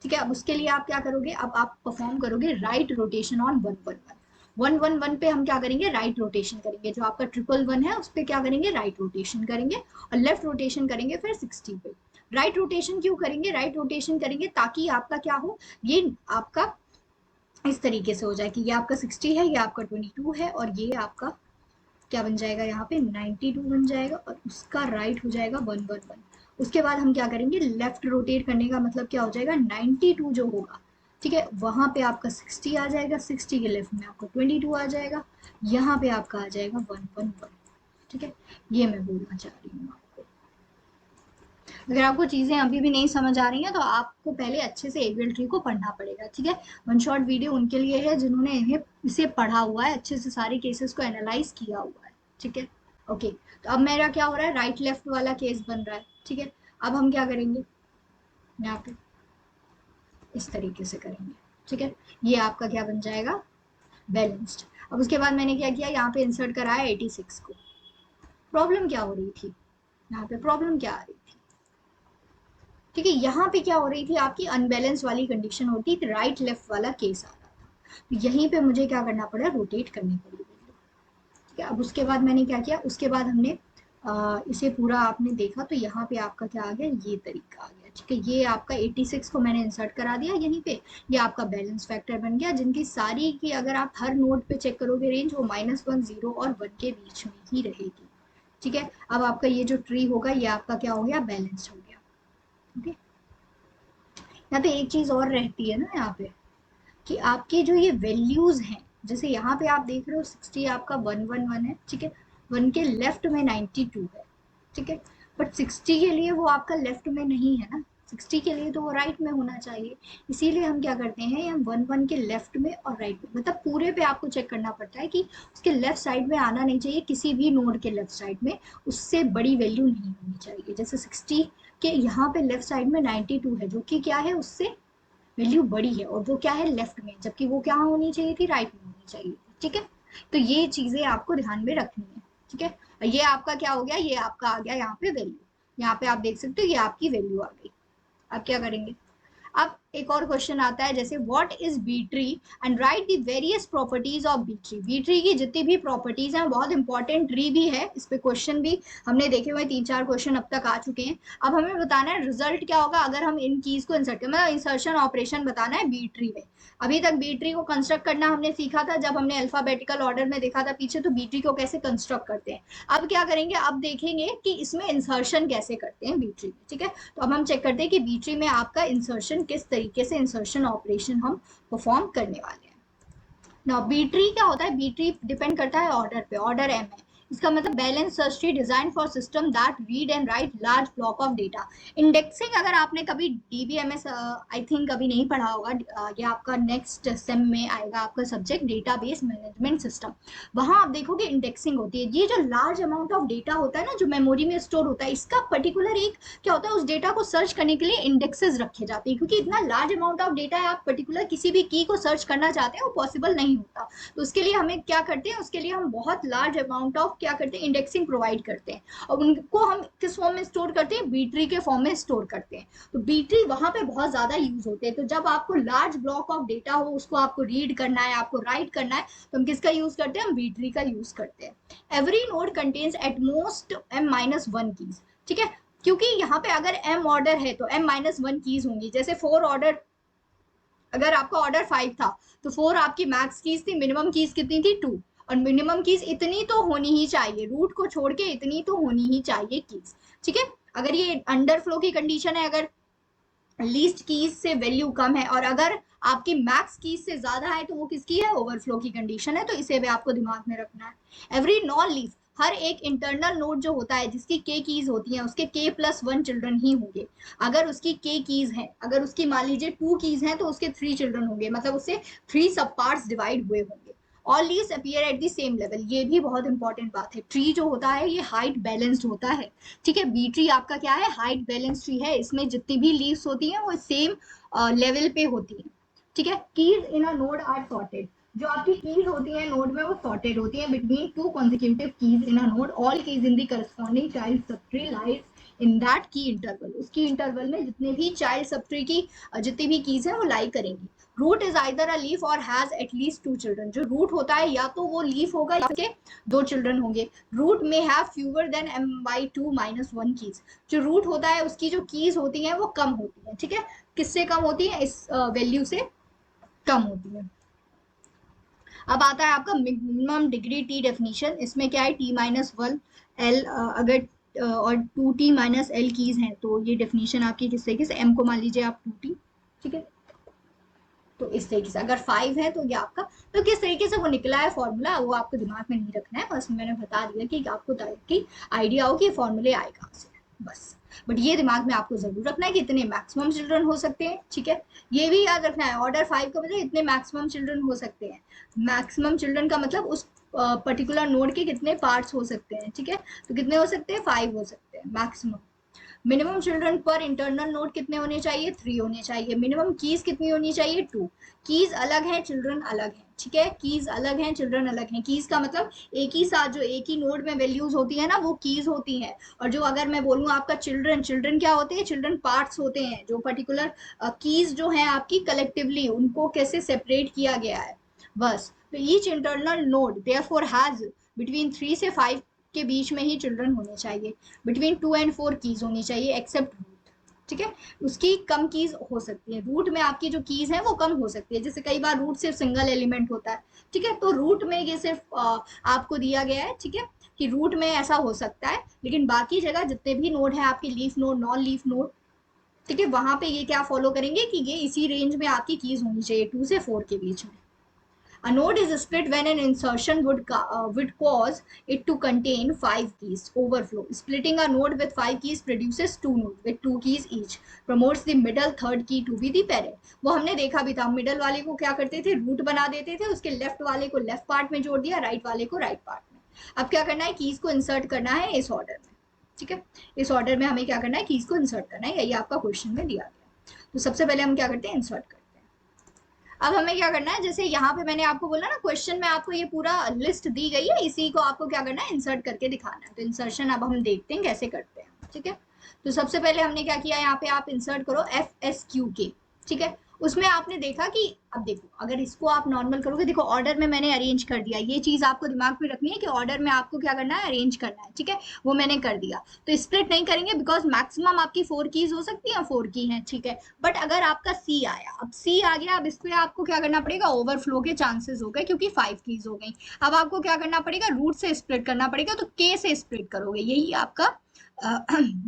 [SPEAKER 3] ठीक है। अब उसके लिए आप क्या करोगे, अब आप परफॉर्म करोगे राइट रोटेशन ऑन 111। 111 पे हम क्या करेंगे, राइट रोटेशन करेंगे। जो आपका 111 है उस पर क्या करेंगे, राइट रोटेशन करेंगे और लेफ्ट रोटेशन करेंगे फिर 60 पे। राइट रोटेशन क्यों करेंगे, राइट रोटेशन करेंगे ताकि आपका क्या हो, ये आपका इस तरीके से हो जाए कि ये आपका 60 है, ये आपका 22 है और ये आपका क्या बन जाएगा, यहाँ पे 92 बन जाएगा और उसका राइट हो जाएगा 111। उसके बाद हम क्या करेंगे, लेफ्ट रोटेट करने का मतलब क्या हो जाएगा, 92 जो होगा, ठीक है, वहां पे आपका 60 आ जाएगा, 60 के लेफ्ट में आपका 22 आ जाएगा, यहाँ पे आपका आ जाएगा 111, ठीक है। ये मैं बोलना चाह रही हूँ। अगर आपको चीजें अभी भी नहीं समझ आ रही हैं तो आपको पहले अच्छे से एवियल ट्री को पढ़ना पड़ेगा, ठीक है। वन शॉट वीडियो उनके लिए है जिन्होंने इसे पढ़ा हुआ है, अच्छे से सारे केसेस को एनालाइज किया हुआ है, ठीक है। ओके, तो अब मेरा क्या हो रहा है, राइट लेफ्ट वाला केस बन रहा है, ठीक है। अब हम क्या करेंगे, यहाँ पे इस तरीके से करेंगे, ठीक है। ये आपका क्या बन जाएगा, बैलेंस्ड। अब उसके बाद मैंने क्या किया, यहाँ पे इंसर्ट कराया 86 को। प्रॉब्लम क्या हो रही थी, यहाँ पे प्रॉब्लम क्या आ रही थी, ठीक है, यहाँ पे क्या हो रही थी, आपकी अनबैलेंस वाली कंडीशन होती थी, राइट लेफ्ट वाला केस आ रहा था, तो यहीं पे मुझे क्या करना पड़ा, रोटेट करनी पड़ी। ठीक है, अब उसके बाद मैंने क्या किया, उसके बाद हमने इसे पूरा आपने देखा, तो यहाँ पे आपका क्या आ गया, ये तरीका आ गया। ठीक है, ये आपका 86 को मैंने इंसर्ट करा दिया यहीं पे, ये आपका बैलेंस फैक्टर बन गया, जिनकी सारी की अगर आप हर नोड पे चेक करोगे रेंज, वो -1, 0 और 1 के बीच में ही रहेगी। ठीक है, अब आपका ये जो ट्री होगा, ये आपका क्या हो गया, बैलेंस हो गया। ओके, यहाँ पे एक चीज और रहती है ना, यहाँ पे कि आपके जो ये वैल्यूज हैं, जैसे यहाँ पे आप देख रहे हो 60 आपका 111 है। ठीक है, 1 के लेफ्ट में 92 है। ठीक है, बट 60 के लिए वो आपका लेफ्ट में नहीं है ना, 60 के लिए तो वो राइट में होना चाहिए। इसीलिए हम क्या करते हैं, हम 1 के लेफ्ट में और राइट में, मतलब पूरे पे आपको चेक करना पड़ता है कि उसके लेफ्ट साइड में आना नहीं चाहिए, किसी भी नोड के लेफ्ट साइड में उससे बड़ी वैल्यू नहीं होनी चाहिए। जैसे 60 के यहाँ पे लेफ्ट साइड में 92 है, जो कि क्या है, उससे वैल्यू बड़ी है, और वो क्या है, लेफ्ट में, जबकि वो क्या होनी चाहिए थी, राइट में होनी चाहिए थी। ठीक है, तो ये चीजें आपको ध्यान में रखनी है। ठीक है, ये आपका क्या हो गया, ये आपका आ गया यहाँ पे वैल्यू, यहाँ पे आप देख सकते हो ये आपकी वैल्यू आ गई। अब क्या करेंगे, अब एक और क्वेश्चन आता है, जैसे what is B tree and write the various properties of B tree. B tree की जितनी भी प्रॉपर्टीज हैं, बहुत इंपॉर्टेंट ट्री भी है, इस पे क्वेश्चन भी हमने देखे हुए 3-4 क्वेश्चन अब तक आ चुके हैं। अब हमें बताना है रिजल्ट क्या होगा अगर हम इन कीज को इंसर्ट करें, मतलब इंसर्शन ऑपरेशन बताना है बी ट्री में। अभी तक बी ट्री को कंस्ट्रक्ट करना हमने सीखा था, जब हमने अल्फाबेटिकल ऑर्डर में देखा था पीछे, तो बी ट्री को कैसे कंस्ट्रक्ट करते हैं। अब क्या करेंगे, अब देखेंगे कि इसमें इंसर्शन कैसे करते हैं बी ट्री में। ठीक है, तो अब हम चेक करते हैं कि बी ट्री में आपका इंसर्शन किस तरीके से इंसर्शन ऑपरेशन हम परफॉर्म करने वाले हैं। नाउ बी ट्री क्या होता है, बी ट्री डिपेंड करता है ऑर्डर पे, ऑर्डर एम है, इसका मतलब balance search tree design for system that read and right large block of data. Indexing अगर आपने कभी डीबीएमएस आई थिंक कभी नहीं पढ़ा होगा, ये आपका नेक्स्ट सेम में आएगा, आपका सब्जेक्ट डेटाबेस मैनेजमेंट सिस्टम, वहां आप देखोगे इंडेक्सिंग होती है। ये जो लार्ज अमाउंट ऑफ डेटा होता है ना, जो मेमोरी में स्टोर होता है, इसका पर्टिकुलर एक क्या होता है, उस डेटा को सर्च करने के लिए इंडेक्सेस रखे जाते हैं, क्योंकि इतना लार्ज अमाउंट ऑफ डेटा है, आप पर्टिकुलर किसी भी की को सर्च करना चाहते हैं, वो पॉसिबल नहीं होता। तो उसके लिए हमें क्या करते हैं, उसके लिए हम बहुत लार्ज अमाउंट ऑफ क्या करते हैं, इंडेक्सिंग प्रोवाइड करते हैं, और उनको हम किस फॉर्म में स्टोर करते हैं, बी ट्री के फॉर्म में स्टोर करते हैं। तो बी ट्री वहां पे बहुत ज्यादा यूज होते हैं। तो जब आपको लार्ज ब्लॉक ऑफ डेटा हो, उसको आपको रीड करना है, आपको राइट करना है, तो हम किसका यूज करते हैं, हम बी ट्री का यूज करते हैं। Every node contains at most m-1 keys. ठीक है, क्योंकि यहाँ पे अगर m ऑर्डर है तो m-1 कीज होंगी। जैसे 4 ऑर्डर, अगर आपका ऑर्डर 5 था तो 4 आपकी मैक्स कीज थी, मिनिमम कीज कितनी थी, 2, और मिनिमम कीज इतनी तो होनी ही चाहिए, रूट को छोड़ के इतनी तो होनी ही चाहिए कीज। ठीक है, अगर ये अंडर फ्लो की कंडीशन है, अगर लीस्ट कीज से वैल्यू कम है, और अगर आपकी मैक्स कीज से ज्यादा है, तो वो किसकी है, ओवरफ्लो की कंडीशन है। तो इसे भी आपको दिमाग में रखना है। एवरी नॉन लीफ, हर एक इंटरनल नोड जो होता है जिसकी के कीज होती हैं, उसके k+1 चिल्ड्रन ही होंगे। अगर उसकी के कीज है, अगर उसकी मान लीजिए 2 कीज हैं, तो उसके 3 चिल्ड्रन होंगे, मतलब उससे 3 सब पार्ट्स डिवाइड हुए होंगे। All leaves appear eight the same level, ये भी बहुत इंपॉर्टेंट बात है। ट्री जो होता है ये हाइट बैलेंस्ड होता है। ठीक है, बी ट्री आपका क्या है, हाइट बैलेंस ट्री है, इसमें जितनी भी लीव्स होती हैं वो सेम लेवल पे होती हैं। ठीक है, keys in a node are sorted, जो आपकी कीज होती है नोड में वो सॉर्टेड होती है between 2 consecutive keys in a node. All keys in the corresponding child subtree lies in that की इंटरवल, उसकी इंटरवल में जितने भी चाइल्ड सबट्री की जितनी भी कीज हैं वो लाई करेंगी। Root is either a leaf or has at least 2 children, जो रूट होता है या तो वो लीफ होगा या उसके 2 चिल्ड्रन होंगे। रूट में have fewer than m/2-1 keys, जो रूट होता है उसकी जो कीज होती हैं वो कम होती हैं। ठीक है, किससे कम होती है, इस वैल्यू से कम होती है। अब आता है आपका मिनिमम डिग्री टी डेफिनेशन, इसमें क्या है, t-1 l, अगर और 2t-l कीज हैं, तो ये डेफिनेशन आपकी किस तरीके से, m को मान लीजिए आप 2t। ठीक है, तो इस तरीके से अगर 5 है तो ये आपका, तो किस तरीके से वो निकला है फॉर्मूला, वो आपको दिमाग में नहीं रखना है, बस मैंने बता दिया कि आपको की आइडिया हो कि फॉर्मूले आए कहाँ से, बस। बट ये दिमाग में आपको जरूर रखना है कि इतने मैक्सिमम चिल्ड्रन हो सकते हैं। ठीक है, ये भी याद रखना है, ऑर्डर 5 का मतलब इतने मैक्सिमम चिल्ड्रन हो सकते हैं। मैक्सिमम चिल्ड्रन का मतलब उस पर्टिकुलर नोड के कितने पार्ट्स हो सकते हैं। ठीक है, तो कितने हो सकते हैं, 5 हो सकते हैं मैक्सिमम। मिनिमम चिल्ड्रन पर इंटरनल नोड कितने होने चाहिए? 3 होने चाहिए। मिनिमम कीज कितनी होनी चाहिए? 2। कीज अलग हैं, चिल्ड्रन अलग हैं, ठीक है, कीज अलग हैं, चिल्ड्रन अलग हैं। कीज का मतलब एक ही साथ जो एक ही नोड में वैल्यूज होती है ना, वो कीज होती हैं। और जो अगर मैं बोलूँ आपका चिल्ड्रन, चिल्ड्रन क्या होते हैं? चिल्ड्रन पार्ट्स होते हैं, जो पर्टिकुलर कीज जो है आपकी कलेक्टिवली उनको कैसे सेपरेट किया गया है, बस। तो each internal node therefore has between 3 से 5 के बीच में ही चिल्ड्रन होने चाहिए। बिटवीन 2 एंड 4 कीज होनी चाहिए एक्सेप्ट रूट, ठीक है। उसकी कम कीज हो सकती है, रूट में आपकी जो कीज है वो कम हो सकती है। जैसे कई बार रूट सिर्फ सिंगल एलिमेंट होता है, ठीक है, तो रूट में ये सिर्फ आपको दिया गया है, ठीक है, कि रूट में ऐसा हो सकता है, लेकिन बाकी जगह जितने भी नोड है आपके, leaf node, non leaf node, ठीक है, वहां पे ये क्या फॉलो करेंगे कि ये इसी रेंज में आपकी कीज होनी चाहिए, 2 से 4 के बीच में। A node is split when an insertion would cause it to contain 5 keys. Overflow. Splitting a node with 5 keys produces 2 nodes with 2 keys each. Promotes the middle third key to be the parent. वो हमने देखा भी था, middle वाले को क्या करते थे? रूट बना देते थे, उसके लेफ्ट वाले को लेफ्ट पार्ट में जोड़ दिया, राइट वाले को राइट पार्ट में। अब क्या करना है? कीज को इंसर्ट करना है इस ऑर्डर में, ठीक है, इस ऑर्डर में हमें क्या करना है? कीज को इंसर्ट करना है, यही आपका क्वेश्चन में दिया गया। तो सबसे पहले हम क्या करते हैं? इंसर्ट करते हैं। अब हमें क्या करना है? जैसे यहाँ पे मैंने आपको बोला ना, क्वेश्चन में आपको ये पूरा लिस्ट दी गई है, इसी को आपको क्या करना है? इंसर्ट करके दिखाना है। तो इंसर्शन अब हम देखते हैं कैसे करते हैं, ठीक है। तो सबसे पहले हमने क्या किया, यहाँ पे आप इंसर्ट करो FSQK, ठीक है। उसमें आपने देखा कि, अब देखो अगर इसको आप नॉर्मल करोगे, देखो ऑर्डर में मैंने अरेंज कर दिया, ये चीज आपको दिमाग में रखनी है कि ऑर्डर में आपको क्या करना है? अरेंज करना है, ठीक है, वो मैंने कर दिया। तो स्प्लिट नहीं करेंगे बिकॉज मैक्सिमम आपकी 4 कीज हो सकती है, 4 की हैं, ठीक है। बट अगर आपका C आया, अब C आ गया, अब इस पे आपको क्या करना पड़ेगा? ओवरफ्लो के चांसेस हो गए क्योंकि 5 कीज हो गई। अब आपको क्या करना पड़ेगा? रूट से स्प्लिट करना पड़ेगा, तो K से स्प्लिट करोगे, यही आपका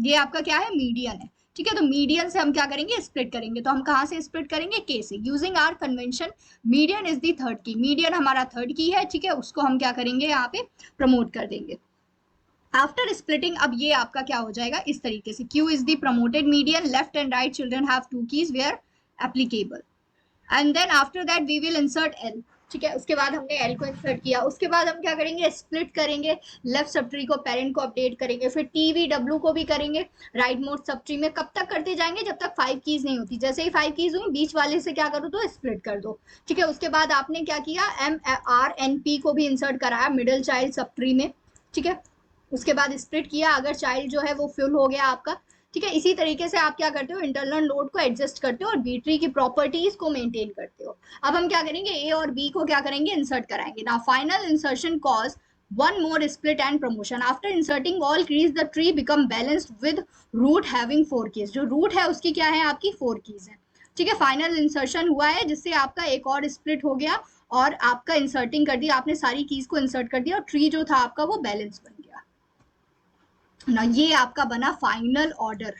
[SPEAKER 3] ये आपका क्या है? मीडियन है, ठीक है। तो मीडियन से हम क्या करेंगे? स्प्लिट करेंगे। तो हम कहाँ से स्प्लिट करेंगे? के से। Using our convention, median is the third key, median हमारा थर्ड की है, ठीक है, उसको हम क्या करेंगे? यहाँ पे प्रमोट कर देंगे। आफ्टर स्प्लिटिंग अब ये आपका क्या हो जाएगा? इस तरीके से, Q is the promoted median, left and right children have 2 keys where applicable, and then after that we will insert L, ठीक है। उसके बाद हमने L को इंसर्ट किया, उसके बाद हम क्या करेंगे? स्प्लिट करेंगे, लेफ्ट सब ट्री को पेरेंट को अपडेट करेंगे, फिर TVW को भी करेंगे राइट मोड सब ट्री में। कब तक करते जाएंगे? जब तक 5 कीज नहीं होती। जैसे ही 5 कीज हुई, बीच वाले से क्या करो? तो स्प्लिट कर दो, ठीक है। उसके बाद आपने क्या किया? MRNP को भी इंसर्ट कराया मिडिल चाइल्ड सब ट्री में, ठीक है। उसके बाद स्प्लिट किया, अगर चाइल्ड जो है वो फिल हो गया आपका, ठीक है। इसी तरीके से आप क्या करते हो? इंटरनल लोड को एडजस्ट करते हो और बी ट्री की प्रॉपर्टीज को मेंटेन करते हो। अब हम क्या करेंगे? ए और बी को क्या करेंगे? इंसर्ट कराएंगे। Now final insertion cause one more split and promotion. After inserting all keys, the tree become balanced with root having 4 keys. जो रूट है उसकी क्या है? आपकी 4 keys है, ठीक है। फाइनल इंसर्शन हुआ है जिससे आपका एक और स्प्लिट हो गया और आपका इंसर्टिंग कर दिया आपने, सारी कीज को इंसर्ट कर दिया और ट्री जो था आपका वो बैलेंस बन गया ना। ये आपका बना फाइनल ऑर्डर,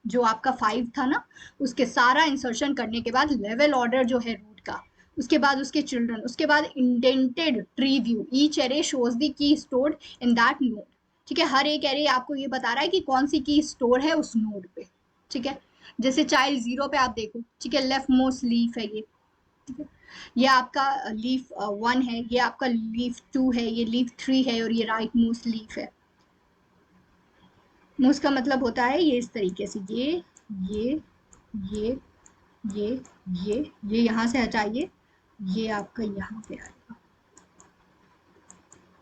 [SPEAKER 3] जो आपका 5 था ना, उसके सारा इंसर्शन करने के बाद लेवल ऑर्डर जो है रूट का, उसके बाद उसके चिल्ड्रन, उसके बाद indented tree view, each array shows the key stored in that node, ठीक है। हर एक एरे आपको ये बता रहा है कि कौन सी की स्टोर है उस नोड पे, ठीक है। जैसे चाइल्ड 0 पे आप देखो, ठीक है, लेफ्ट मोस्ट लीफ है ये, ठीक है, ये आपका लीफ 1 है, ये आपका लीफ 2 है, ये लीफ 3 है और ये राइट मोस्ट लीफ है। मोस्ट का मतलब होता है ये इस तरीके से, ये ये ये ये ये यहाँ से हटाइए, ये आपका यहाँ पे आएगा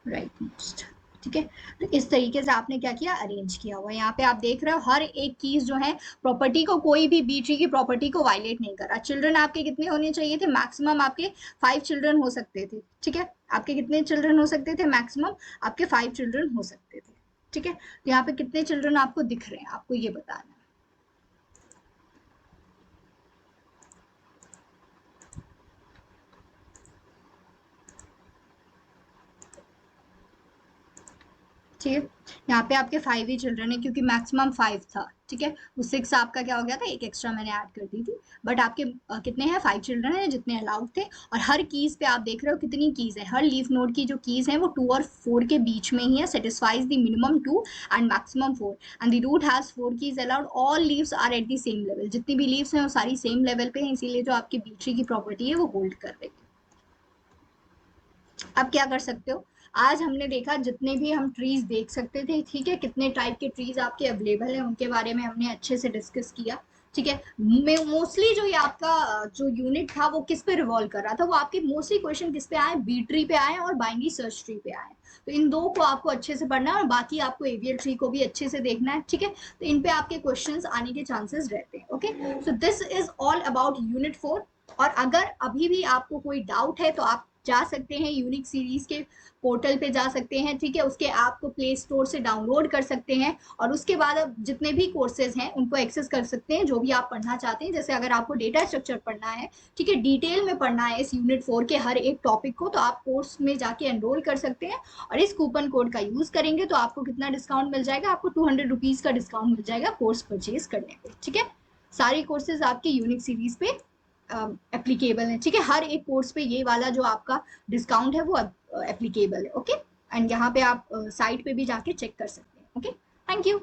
[SPEAKER 3] राइट मोस्ट, ठीक है। तो इस तरीके से आपने क्या किया? अरेंज किया हुआ। यहाँ पे आप देख रहे हो हर एक कीज जो है प्रॉपर्टी को, कोई भी बी ट्री की प्रॉपर्टी को वायलेट नहीं करा। चिल्ड्रन आपके कितने होने चाहिए थे? मैक्सिमम आपके 5 चिल्ड्रन हो सकते थे, ठीक है। आपके कितने चिल्ड्रन हो सकते थे? मैक्सिमम आपके 5 चिल्ड्रन हो सकते थे, ठीक है। तो यहाँ पे कितने चिल्ड्रन आपको दिख रहे हैं, आपको ये बताना है। ठीक है, यहाँ पे आपके 5 ही चिल्ड्रन है क्योंकि मैक्सिमम 5 था, ठीक है। वो 6 आपका क्या हो गया था? एक एक्स्ट्रा मैंने ऐड कर दी थी, बट आपके कितने हैं? 5 चिल्ड्रन है जितने अलाउड थे। और हर कीज पे आप देख रहे हो कितनी कीज है, हर लीफ नोड की जो कीज है वो 2 और 4 के बीच में ही है। Satisfies the minimum 2 and maximum 4 and the root has 4 keys allowed. All leaves are at the same level, जितनी भी लीव्स हैं वो सारी सेम लेवल पे हैं, इसीलिए जो आपकी बी ट्री की प्रॉपर्टी है वो होल्ड कर रही है। अब क्या कर सकते हो? आज हमने देखा जितने भी हम ट्रीज देख सकते थे, ठीक है, कितने टाइप के ट्रीज आपके अवेलेबल हैं उनके बारे में हमने अच्छे से डिस्कस किया, ठीक है। मोस्टली जो ये आपका जो यूनिट था वो किस पे रिवॉल्व कर रहा था, वो आपके मोस्टली क्वेश्चन किस पे आए, बी ट्री पे आए और बाइनरी सर्च ट्री पे आए। तो इन दो को आपको अच्छे से पढ़ना है और बाकी आपको एवीएल ट्री को भी अच्छे से देखना है, ठीक है। तो इन पे आपके क्वेश्चंस आने के चांसेस रहते हैं। Okay, so this is all about unit 4। और अगर अभी भी आपको कोई डाउट है तो आप जा सकते हैं यूनिक सीरीज के पोर्टल पे जा सकते हैं, ठीक है। उसके ऐप को प्ले स्टोर से डाउनलोड कर सकते हैं और उसके बाद अब जितने भी कोर्सेज हैं उनको एक्सेस कर सकते हैं जो भी आप पढ़ना चाहते हैं। जैसे अगर आपको डेटा स्ट्रक्चर पढ़ना है, ठीक है, डिटेल में पढ़ना है इस यूनिट 4 के हर एक टॉपिक को, तो आप कोर्स में जाके एनरोल कर सकते हैं और इस कूपन कोड का यूज करेंगे तो आपको कितना डिस्काउंट मिल जाएगा, आपको 200 रुपीज का डिस्काउंट मिल जाएगा कोर्स परचेज करने पे, ठीक है। सारे कोर्सेज आपके यूनिक सीरीज पे एप्लीकेबल है, ठीक है। हर एक कोर्स पे ये वाला जो आपका डिस्काउंट है वो एप्लीकेबल है। ओके, एंड यहाँ पे आप साइट पे भी जाके चेक कर सकते हैं। Okay, thank you.